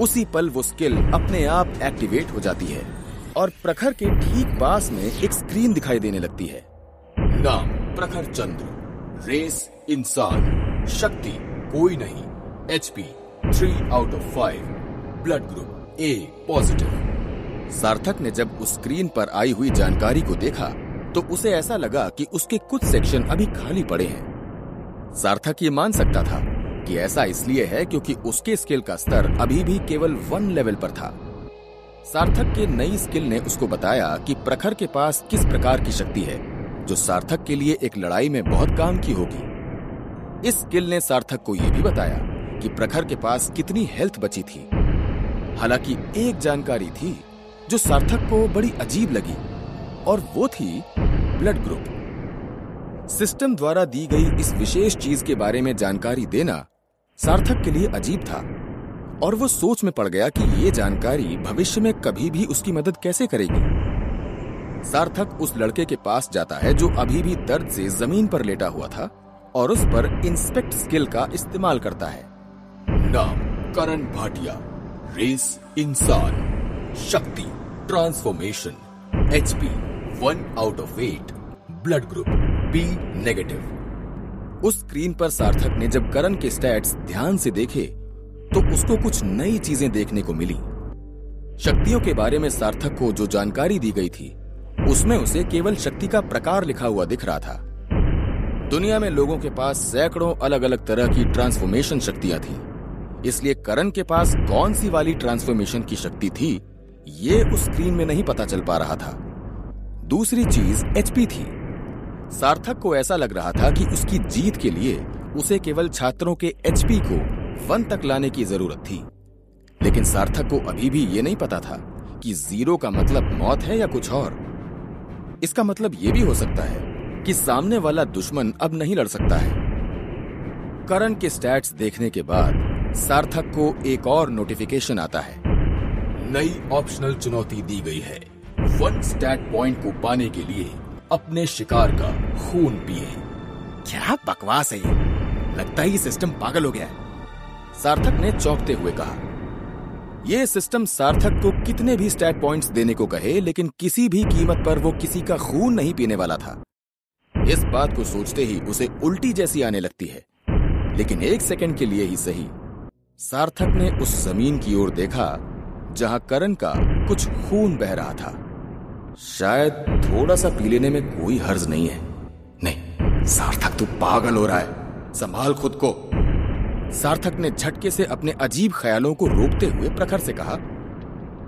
उसी पल वो स्किल अपने आप एक्टिवेट हो जाती है और प्रखर के ठीक पास में एक स्क्रीन दिखाई देने लगती है। नाम प्रखर चंद्र, रेस इंसान, शक्ति कोई नहीं, HP 3 out of 5, blood group A positive. सार्थक ने जब उस स्क्रीन पर आई हुई जानकारी को देखा तो उसे ऐसा लगा कि उसके कुछ सेक्शन अभी खाली पड़े हैं। सार्थक ये मान सकता था कि ऐसा इसलिए है क्योंकि उसके स्किल का स्तर अभी भी केवल 1 लेवल पर था। सार्थक के नई स्किल ने उसको बताया कि प्रखर के पास किस प्रकार की शक्ति है जो सार्थक के लिए एक लड़ाई में बहुत काम की होगी। इस स्किल ने सार्थक को यह भी बताया कि प्रखर के पास कितनी हेल्थ बची थी। हालांकि एक जानकारी थी जो सार्थक को बड़ी अजीब लगी और वो थी ब्लड ग्रुप। सिस्टम द्वारा दी गई इस विशेष चीज के बारे में जानकारी देना सार्थक के लिए अजीब था और वो सोच में पड़ गया कि ये जानकारी भविष्य में कभी भी उसकी मदद कैसे करेगी। सार्थक उस लड़के के पास जाता है जो अभी भी दर्द से जमीन पर लेटा हुआ था और उस पर इंस्पेक्ट स्किल का इस्तेमाल करता है। नाम करण भाटिया, रेस इंसान, शक्ति transformation, HP 1 out of 8, blood group B negative. उस स्क्रीन पर सार्थक ने जब करण के स्टैट्स ध्यान से देखे तो उसको कुछ नई चीजें देखने को मिली। शक्तियों के बारे में सार्थक को जो जानकारी दी गई थी उसमें उसे केवल शक्ति का प्रकार लिखा हुआ दिख रहा था। दुनिया में लोगों के पास सैकड़ों अलग अलग तरह की ट्रांसफॉर्मेशन शक्तियां थी, इसलिए करण के पास कौन सी वाली ट्रांसफॉर्मेशन की शक्ति थी ये उस स्क्रीन में नहीं पता चल पा रहा था। दूसरी चीज HP थी। सार्थक को ऐसा लग रहा था कि उसकी जीत के लिए उसे केवल छात्रों के HP को 1 तक लाने की जरूरत थी, लेकिन सार्थक को अभी भी ये नहीं पता था कि 0 का मतलब मौत है या कुछ और। इसका मतलब ये भी हो सकता है कि सामने वाला दुश्मन अब नहीं लड़ सकता है। करण के स्टैट्स देखने के बाद सार्थक को एक और नोटिफिकेशन आता है। नई ऑप्शनल चुनौती दी गई है। 1 स्टैट पॉइंट को पाने के लिए अपने शिकार का खून पिए। क्या बकवास है ये? लगता है ये सिस्टम पागल हो गया है, सार्थक ने चौंकते हुए कहा। यह सिस्टम सार्थक को कितने भी स्टैट पॉइंट्स देने को कहे, लेकिन किसी भी कीमत पर वो किसी का खून नहीं पीने वाला था। इस बात को सोचते ही उसे उल्टी जैसी आने लगती है, लेकिन 1 सेकंड के लिए ही सही सार्थक ने उस जमीन की ओर देखा जहां करण का कुछ खून बह रहा था। शायद थोड़ा सा पी लेने में कोई हर्ज नहीं है। नहीं, सार्थक तू पागल हो रहा है, संभाल खुद को। सार्थक ने झटके से अपने अजीब ख्यालों को रोकते हुए प्रखर से कहा,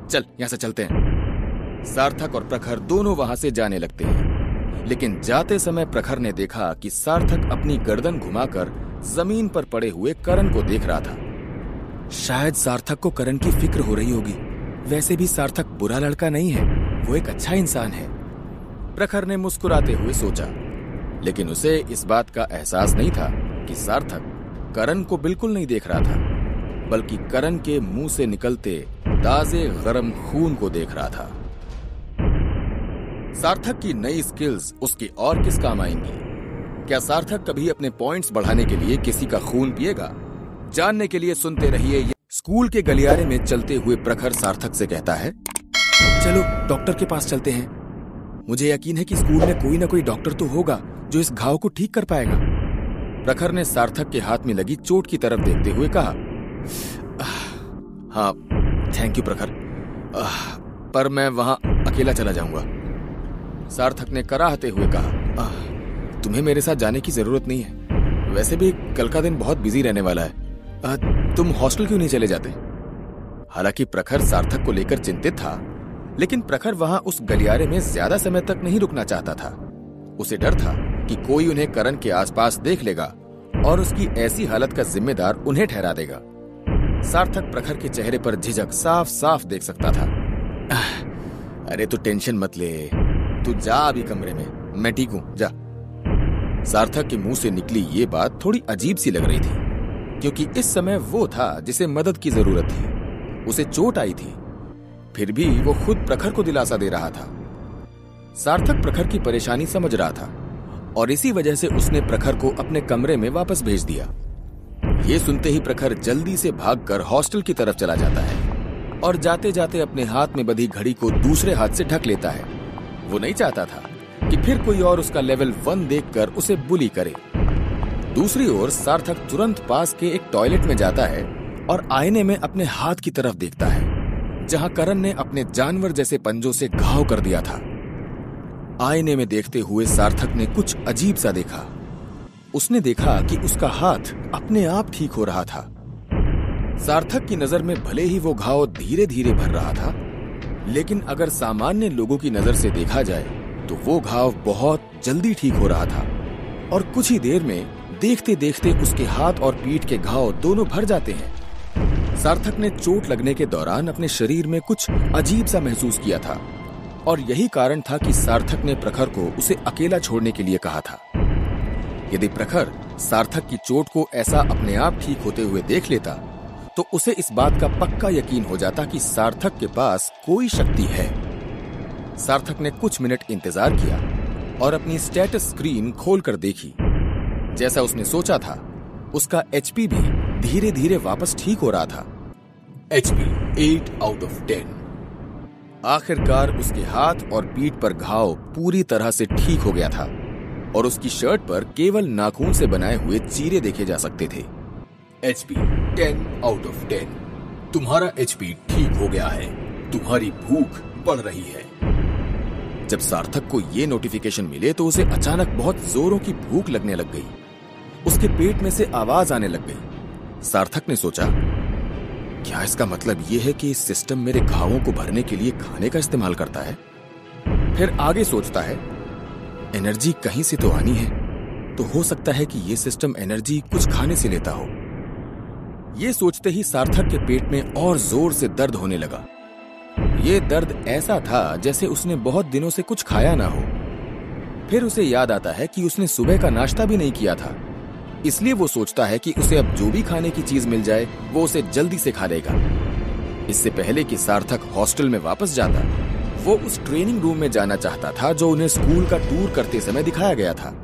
चल यहां से चलते हैं। सार्थक और प्रखर दोनों वहां से जाने लगते हैं, लेकिन जाते समय प्रखर ने देखा कि सार्थक अपनी गर्दन घुमाकर जमीन पर पड़े हुए करण को देख रहा था। शायद सार्थक को करण की फिक्र हो रही होगी। वैसे भी सार्थक बुरा लड़का नहीं है, वो एक अच्छा इंसान है, प्रखर ने मुस्कुराते हुए सोचा। लेकिन उसे इस बात का एहसास नहीं था कि सार्थक करण को बिल्कुल नहीं देख रहा था, बल्कि करण के मुंह से निकलते ताजे गरम खून को देख रहा था। सार्थक की नई स्किल्स उसके और किस काम आएंगी? क्या सार्थक कभी अपने पॉइंट्स बढ़ाने के लिए किसी का खून पिएगा? जानने के लिए सुनते रहिए। स्कूल के गलियारे में चलते हुए प्रखर सार्थक से कहता है, चलो डॉक्टर के पास चलते हैं। मुझे यकीन है कि स्कूल में कोई ना कोई डॉक्टर तो होगा जो इस घाव को ठीक कर पाएगा। प्रखर ने सार्थक के हाथ में लगी चोट की तरफ देखते हुए कहा, हाँ थैंक यू प्रखर, पर मैं वहां अकेला चला जाऊंगा। सार्थक ने कराहते हुए कहा, तुम्हें मेरे साथ जाने की जरूरत नहीं है, वैसे भी कल का दिन बहुत बिजी रहने वाला है। तुम हॉस्टल क्यों नहीं चले जाते? हालांकि प्रखर सार्थक को लेकर चिंतित था, लेकिन प्रखर वहां उस गलियारे में ज्यादा समय तक नहीं रुकना चाहता था। उसे डर था कि कोई उन्हें करण के आसपास देख लेगा और उसकी ऐसी हालत का जिम्मेदार उन्हें ठहरा देगा। सार्थक प्रखर के चेहरे पर झिझक साफ साफ देख सकता था। अरे तू टेंशन मत ले, तू जा अभी कमरे में, मैं ठीक हूं, जा। सार्थक के मुंह से निकली ये बात थोड़ी अजीब सी लग रही थी, क्योंकि इस समय वो था जिसे मदद की जरूरत थी। उसे चोट आई थी, फिर भी वो खुद प्रखर को दिलासा दे रहा था। सार्थक प्रखर की परेशानी समझ रहा था, और इसी वजह से उसने प्रखर को अपने कमरे में वापस भेज दिया। ये सुनते ही प्रखर जल्दी से भागकर हॉस्टल की तरफ चला जाता है और जाते जाते अपने हाथ में बंधी घड़ी को दूसरे हाथ से ढक लेता है। वो नहीं चाहता था कि फिर कोई और उसका लेवल 1 देखकर उसे बुली करे। दूसरी ओर सार्थक तुरंत पास के एक टॉयलेट में जाता है और आईने में अपने हाथ की तरफ देखता है, जहां करण ने अपने जानवर जैसे पंजों से घाव कर दिया था। आईने में देखते हुए सार्थक ने कुछ अजीब सा देखा। उसने देखा कि उसका हाथ अपने आप ठीक हो रहा था। सार्थक की नजर में भले ही वो घाव धीरे धीरे भर रहा था, लेकिन अगर सामान्य लोगों की नजर से देखा जाए तो वो घाव बहुत जल्दी ठीक हो रहा था और कुछ ही देर में देखते देखते उसके हाथ और पीठ के घाव दोनों भर जाते हैं। सार्थक ने चोट लगने के दौरान अपने शरीर में कुछ अजीब सा महसूस किया था और यही कारण था कि सार्थक ने प्रखर को उसे अकेला छोड़ने के लिए कहा था। यदि प्रखर सार्थक की चोट को ऐसा अपने आप ठीक होते हुए देख लेता तो उसे इस बात का पक्का यकीन हो जाता कि सार्थक के पास कोई शक्ति है। सार्थक ने कुछ मिनट इंतजार किया और अपनी स्टेटस स्क्रीन खोलकर देखी। जैसा उसने सोचा था, उसका एचपी भी धीरे धीरे वापस ठीक हो रहा था। HP 8 out of 10। आखिरकार उसके हाथ और पीठ पर घाव पूरी तरह से ठीक हो गया था और उसकी शर्ट पर केवल नाखून से बनाए हुए चीरे देखे जा सकते थे। HP 10 out of 10। तुम्हारा HP ठीक हो गया है। तुम्हारी भूख बढ़ रही है। जब सार्थक को ये नोटिफिकेशन मिले तो उसे अचानक बहुत जोरों की भूख लगने लग गई। उसके पेट में से आवाज आने लग गई। सार्थक ने सोचा, क्या इसका मतलब यह है कि सिस्टम मेरे घावों को भरने के लिए खाने का इस्तेमाल करता है? फिर आगे सोचता है, एनर्जी कहीं से तो आनी है, तो हो सकता है कि यह सिस्टम एनर्जी कुछ खाने से लेता हो। यह सोचते ही सार्थक के पेट में और जोर से दर्द होने लगा। यह दर्द ऐसा था जैसे उसने बहुत दिनों से कुछ खाया ना हो। फिर उसे याद आता है कि उसने सुबह का नाश्ता भी नहीं किया था, इसलिए वो सोचता है कि उसे अब जो भी खाने की चीज मिल जाए वो उसे जल्दी से खा लेगा। इससे पहले कि सार्थक हॉस्टल में वापस जाता, वो उस ट्रेनिंग रूम में जाना चाहता था जो उन्हें स्कूल का टूर करते समय दिखाया गया था।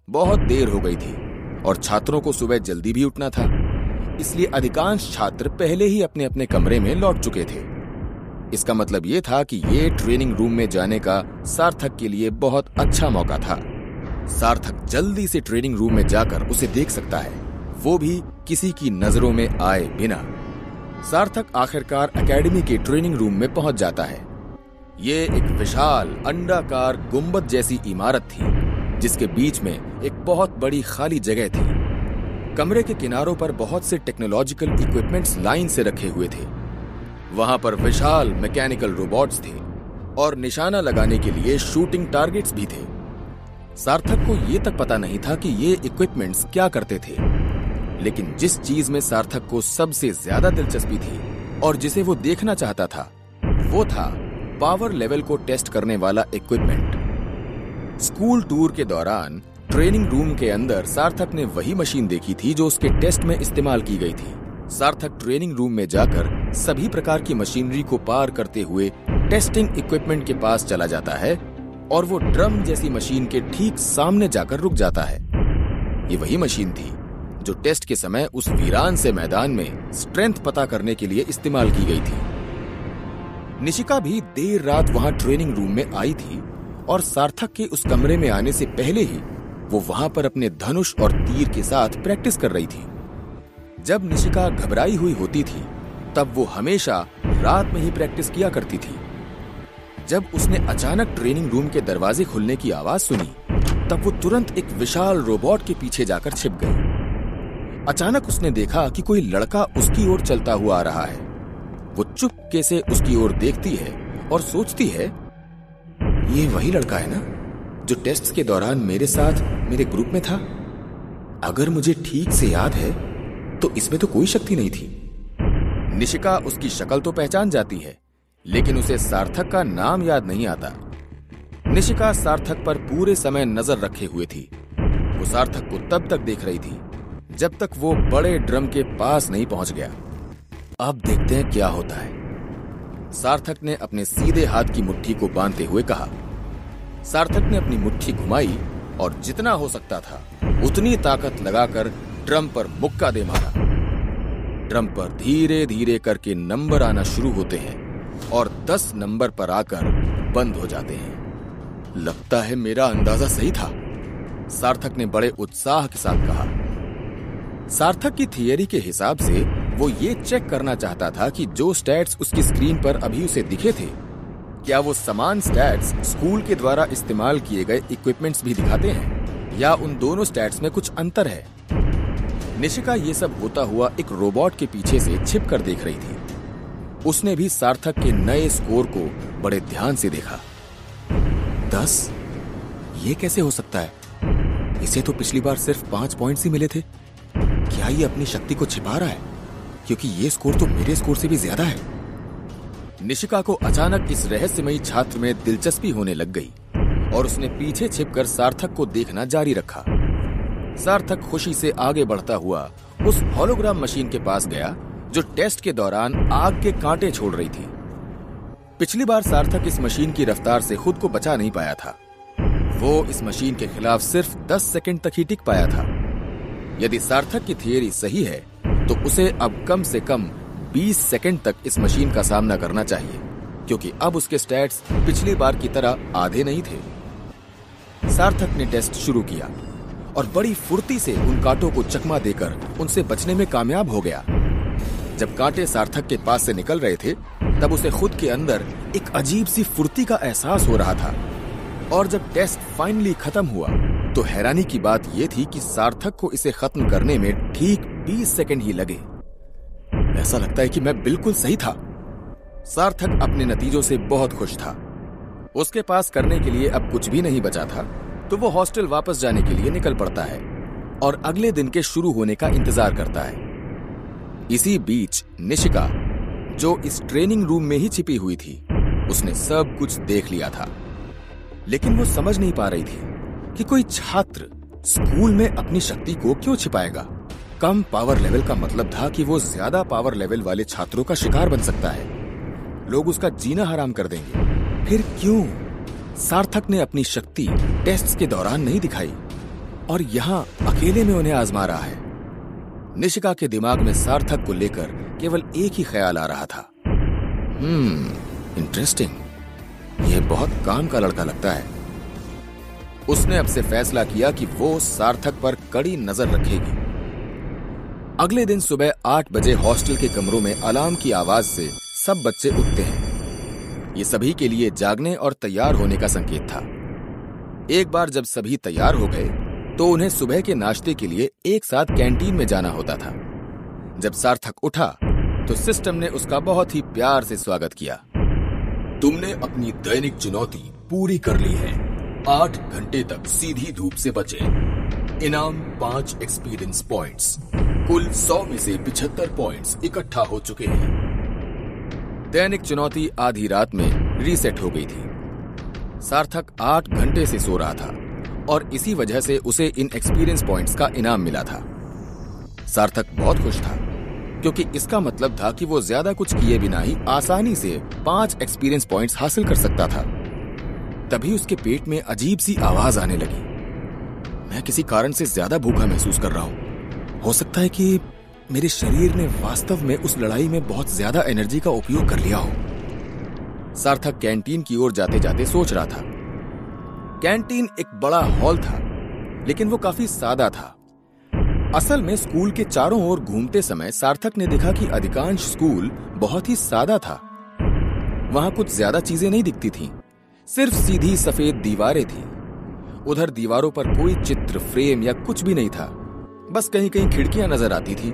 बहुत देर हो गई थी और छात्रों को सुबह जल्दी भी उठना था, इसलिए अधिकांश छात्र पहले ही अपने अपने कमरे में लौट चुके थे। इसका मतलब ये था कि ये ट्रेनिंग रूम में जाने का सार्थक के लिए बहुत अच्छा मौका था। सार्थक जल्दी से ट्रेनिंग रूम में जाकर उसे देख सकता है, वो भी किसी की नजरों में आए बिना। सार्थक आखिरकार एकेडमी के ट्रेनिंग रूम में पहुंच जाता है। ये एक विशाल अंडाकार गुंबद जैसी इमारत थी, जिसके बीच में एक बहुत बड़ी खाली जगह थी। कमरे के किनारों पर बहुत से टेक्नोलॉजिकल इक्विपमेंट्स लाइन से रखे हुए थे। वहां पर विशाल मैकेनिकल रोबोट्स थे और निशाना लगाने के लिए शूटिंग टारगेट्स भी थे। सार्थक को यह तक पता नहीं था कि ये इक्विपमेंट्स क्या करते थे, लेकिन जिस चीज में सार्थक को सबसे ज्यादा दिलचस्पी थी और जिसे वो देखना चाहता था, वो था पावर लेवल को टेस्ट करने वाला इक्विपमेंट। स्कूल टूर के दौरान ट्रेनिंग रूम के अंदर सार्थक ने वही मशीन देखी थी जो उसके टेस्ट में इस्तेमाल की गई थी। सार्थक ट्रेनिंग रूम में जाकर सभी प्रकार की मशीनरी को पार करते हुए टेस्टिंग इक्विपमेंट के पास चला जाता है और वो ड्रम जैसी मशीन के ठीक सामने जाकर रुक जाता है। ये वही मशीन थी जो टेस्ट के समय उस वीरान से मैदान में स्ट्रेंथ पता करने के लिए इस्तेमाल की गई थी। निशिका भी देर रात वहां ट्रेनिंग रूम में आई थी और सार्थक के उस कमरे में आने से पहले ही वो वहां पर अपने धनुष और तीर के साथ प्रैक्टिस कर रही थी। जब निशिका घबराई हुई होती थी तब वो हमेशा रात में ही प्रैक्टिस किया करती थी। जब उसने अचानक ट्रेनिंग रूम के दरवाजे खुलने की आवाज सुनी तब वो तुरंत एक विशाल रोबोट के पीछे जाकर छिप गई। अचानक उसने देखा कि कोई लड़का उसकी ओर चलता हुआ आ रहा है। वो चुपके से उसकी ओर देखती है और सोचती है, ये वही लड़का है ना जो टेस्ट के दौरान मेरे साथ मेरे ग्रुप में था। अगर मुझे ठीक से याद है तो इसमें तो कोई शक्ति नहीं थी। निशिका उसकी शक्ल तो पहचान जाती है, लेकिन उसे सार्थक का नाम याद नहीं आता। निशिका सार्थक पर पूरे समय नजर रखे हुए थी। वो सार्थक को तब तक देख रही थी जब तक वो बड़े ड्रम के पास नहीं पहुंच गया। अब देखते हैं क्या होता है, सार्थक ने अपने सीधे हाथ की मुट्ठी को बांधते हुए कहा। सार्थक ने अपनी मुट्ठी घुमाई और जितना हो सकता था उतनी ताकत लगाकर ड्रम पर मुक्का दे मारा। ड्रम पर धीरे धीरे करके नंबर आना शुरू होते हैं और 10 नंबर पर आकर बंद हो जाते हैं। लगता है मेरा अंदाजा सही था, सार्थक ने बड़े उत्साह के साथ कहा। सार्थक की थियरी के हिसाब से वो ये चेक करना चाहता था कि जो स्टैट्स उसकी स्क्रीन पर अभी उसे दिखे थे, क्या वो समान स्टैट्स स्कूल के द्वारा इस्तेमाल किए गए इक्विपमेंट्स भी दिखाते हैं या उन दोनों स्टैट्स में कुछ अंतर है। निशिका ये सब होता हुआ एक रोबोट के पीछे से छिप कर देख रही थी। उसने भी सार्थक के नए स्कोर को बड़े ध्यान से देखा। 10? ये कैसे हो सकता है? इसे तो पिछली बार सिर्फ 5 पॉइंट्स ही मिले थे। क्या ये अपनी शक्ति को छिपा रहा है? क्योंकि ये स्कोर तो मेरे स्कोर से भी ज्यादा है। निशिका को अचानक इस रहस्यमयी छात्र में दिलचस्पी होने लग गई और उसने पीछे छिपकर सार्थक को देखना जारी रखा। सार्थक खुशी से आगे बढ़ता हुआ उस होलोग्राम मशीन के पास गया जो टेस्ट के दौरान आग के कांटे छोड़ रही थी। पिछली बार सार्थक इस मशीन की रफ्तार से खुद को बचा नहीं पाया था। वो इस मशीन के खिलाफ सिर्फ 10 सेकंड तक ही टिक पाया था। यदि सार्थक की थियरी सही है तो उसे अब कम से कम 20 सेकंड तक इस मशीन का सामना करना चाहिए, क्योंकि अब उसके स्टैट्स पिछली बार की तरह आधे नहीं थे। सार्थक ने टेस्ट शुरू किया और बड़ी फुर्ती से उन कांटों को चकमा देकर उनसे बचने में कामयाब हो गया। जब कांटे सार्थक के पास से निकल रहे थे तब उसे खुद के अंदर एक अजीब सी फुर्ती का एहसास हो रहा था। और जब टेस्ट फाइनली खत्म हुआ तो हैरानी की बात यह थी कि सार्थक को इसे खत्म करने में ठीक 20 सेकंड ही लगे। ऐसा लगता है कि मैं बिल्कुल सही था। सार्थक अपने नतीजों से बहुत खुश था। उसके पास करने के लिए अब कुछ भी नहीं बचा था, तो वो हॉस्टल वापस जाने के लिए निकल पड़ता है और अगले दिन के शुरू होने का इंतजार करता है। इसी बीच निशिका, जो इस ट्रेनिंग रूम में ही छिपी हुई थी, उसने सब कुछ देख लिया था, लेकिन वो समझ नहीं पा रही थी कि कोई छात्र स्कूल में अपनी शक्ति को क्यों छिपाएगा। कम पावर लेवल का मतलब था कि वो ज्यादा पावर लेवल वाले छात्रों का शिकार बन सकता है। लोग उसका जीना हराम कर देंगे। फिर क्यों सार्थक ने अपनी शक्ति टेस्ट्स के दौरान नहीं दिखाई और यहाँ अकेले में उन्हें आजमा रहा है? निशिका के दिमाग में सार्थक को लेकर केवल एक ही ख्याल आ रहा था। इंटरेस्टिंग। ये बहुत काम का लड़का लगता है। उसने अब से फैसला किया कि वो सार्थक पर कड़ी नजर रखेगी। अगले दिन सुबह 8 बजे हॉस्टल के कमरों में अलार्म की आवाज से सब बच्चे उठते हैं। ये सभी के लिए जागने और तैयार होने का संकेत था। एक बार जब सभी तैयार हो गए तो उन्हें सुबह के नाश्ते के लिए एक साथ कैंटीन में जाना होता था। जब सार्थक उठा तो सिस्टम ने उसका बहुत ही प्यार से स्वागत किया। तुमने अपनी दैनिक चुनौती पूरी कर ली है। 8 घंटे तक सीधी धूप से बचे। इनाम 5 एक्सपीरियंस पॉइंट्स। कुल 100 में से 75 पॉइंट्स इकट्ठा हो चुके हैं। दैनिक चुनौती आधी रात में रीसेट हो गई थी। सार्थक 8 घंटे से सो रहा था और इसी वजह से उसे इन एक्सपीरियंस पॉइंट्स का इनाम मिला था। सार्थक बहुत खुश था, क्योंकि इसका मतलब था कि वो ज्यादा कुछ किए बिना ही आसानी से 5 एक्सपीरियंस पॉइंट्स हासिल कर सकता था। तभी उसके पेट में अजीब सी आवाज आने लगी। मैं किसी कारण से ज्यादा भूखा महसूस कर रहा हूँ। हो सकता है कि मेरे शरीर ने वास्तव में उस लड़ाई में बहुत ज्यादा एनर्जी का उपयोग कर लिया हो। सार्थक कैंटीन की ओर जाते जाते सोच रहा था। कैंटीन एक बड़ा हॉल था, लेकिन वो काफी सादा था। असल में स्कूल के चारों ओर घूमते समय सार्थक ने देखा कि अधिकांश स्कूल बहुत ही सादा था। वहां कुछ ज्यादा चीजें नहीं दिखती थीं, सिर्फ सीधी सफेद दीवारें थीं। उधर दीवारों पर कोई चित्र, फ्रेम या कुछ भी नहीं था, बस कहीं कहीं खिड़कियां नजर आती थी।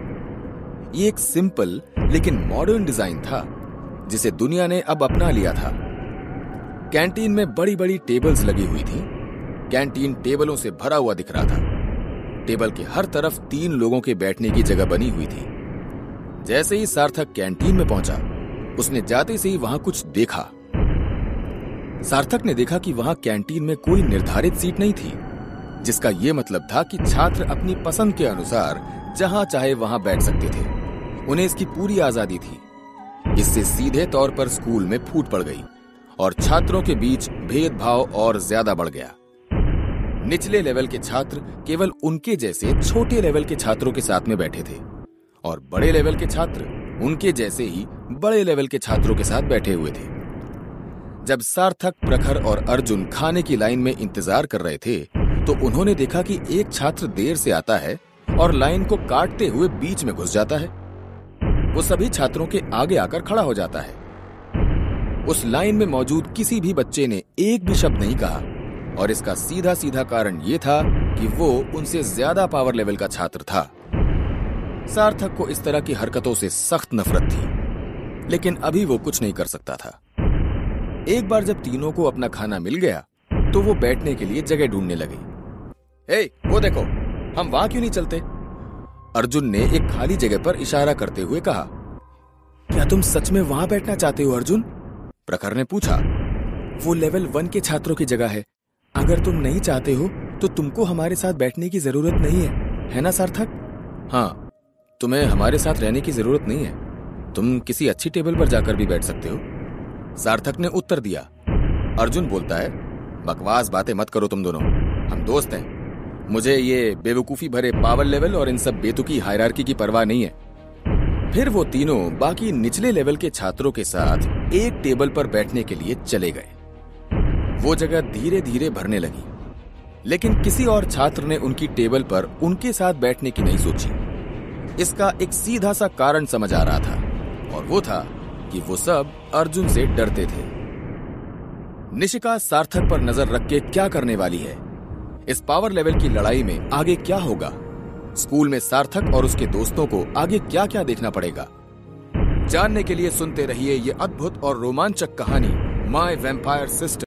ये एक सिंपल लेकिन मॉडर्न डिजाइन था, जिसे दुनिया ने अब अपना लिया था। कैंटीन में बड़ी बड़ी टेबल्स लगी हुई थी। कैंटीन टेबलों से भरा हुआ दिख रहा था। टेबल के हर तरफ 3 लोगों के बैठने की जगह बनी हुई थी। जैसे ही सार्थक कैंटीन में पहुंचा, उसने जाते से ही वहां कुछ देखा। सार्थक ने देखा कि वहां कैंटीन में कोई निर्धारित सीट नहीं थी, जिसका यह मतलब था कि छात्र अपनी पसंद के अनुसार जहां चाहे वहां बैठ सकते थे। उन्हें इसकी पूरी आजादी थी। इससे सीधे तौर पर स्कूल में फूट पड़ गई और छात्रों के बीच भेदभाव और ज्यादा बढ़ गया। निचले लेवल के छात्र केवल उनके जैसे छोटे लेवल के छात्रों के साथ में बैठे थे और बड़े लेवल के छात्र उनके जैसे ही बड़े लेवल के छात्रों के साथ बैठे हुए थे। जब सार्थक, प्रखर और अर्जुन खाने की लाइन में इंतजार कर रहे थे तो उन्होंने देखा कि एक छात्र देर से आता है और लाइन को काटते हुए बीच में घुस जाता है। वो सभी छात्रों के आगे आकर खड़ा हो जाता है। उस लाइन में मौजूद किसी भी बच्चे ने एक भी शब्द नहीं कहा और इसका सीधा सीधा कारण यह था कि वो उनसे ज्यादा पावर लेवल का छात्र था। सार्थक को इस तरह की हरकतों से सख्त नफरत थी, लेकिन अभी वो कुछ नहीं कर सकता था। एक बार जब तीनों को अपना खाना मिल गया तो वो बैठने के लिए जगह ढूंढने लगे। वो देखो, हम वहां क्यों नहीं चलते? अर्जुन ने एक खाली जगह पर इशारा करते हुए कहा। क्या तुम सच में वहां बैठना चाहते हो अर्जुन? प्रखर ने पूछा। वो लेवल 1 के छात्रों की जगह है। अगर तुम नहीं चाहते हो तो तुमको हमारे साथ बैठने की जरूरत नहीं है ना सार्थक? हाँ, तुम्हें हमारे साथ रहने की जरूरत नहीं है। तुम किसी अच्छी टेबल पर जाकर भी बैठ सकते हो, सार्थक ने उत्तर दिया। अर्जुन बोलता है, बकवास बातें मत करो तुम दोनों, हम दोस्त हैं। मुझे ये बेवकूफी भरे पावर लेवल और इन सब बेतुकी हायरार्की की परवाह नहीं है। फिर वो तीनों बाकी निचले लेवल के छात्रों के साथ एक टेबल पर बैठने के लिए चले गए। वो जगह धीरे धीरे भरने लगी, लेकिन किसी और छात्र ने उनकी टेबल पर उनके साथ बैठने की नहीं सोची। इसका एक सीधा सा कारण समझ आ रहा था और वो था कि वो सब अर्जुन से डरते थे। निशिका सार्थक पर नजर रख के क्या करने वाली है? इस पावर लेवल की लड़ाई में आगे क्या होगा? स्कूल में सार्थक और उसके दोस्तों को आगे क्या क्या देखना पड़ेगा? जानने के लिए सुनते रहिए ये अद्भुत और रोमांचक कहानी माय वैम्पायर सिस्टर।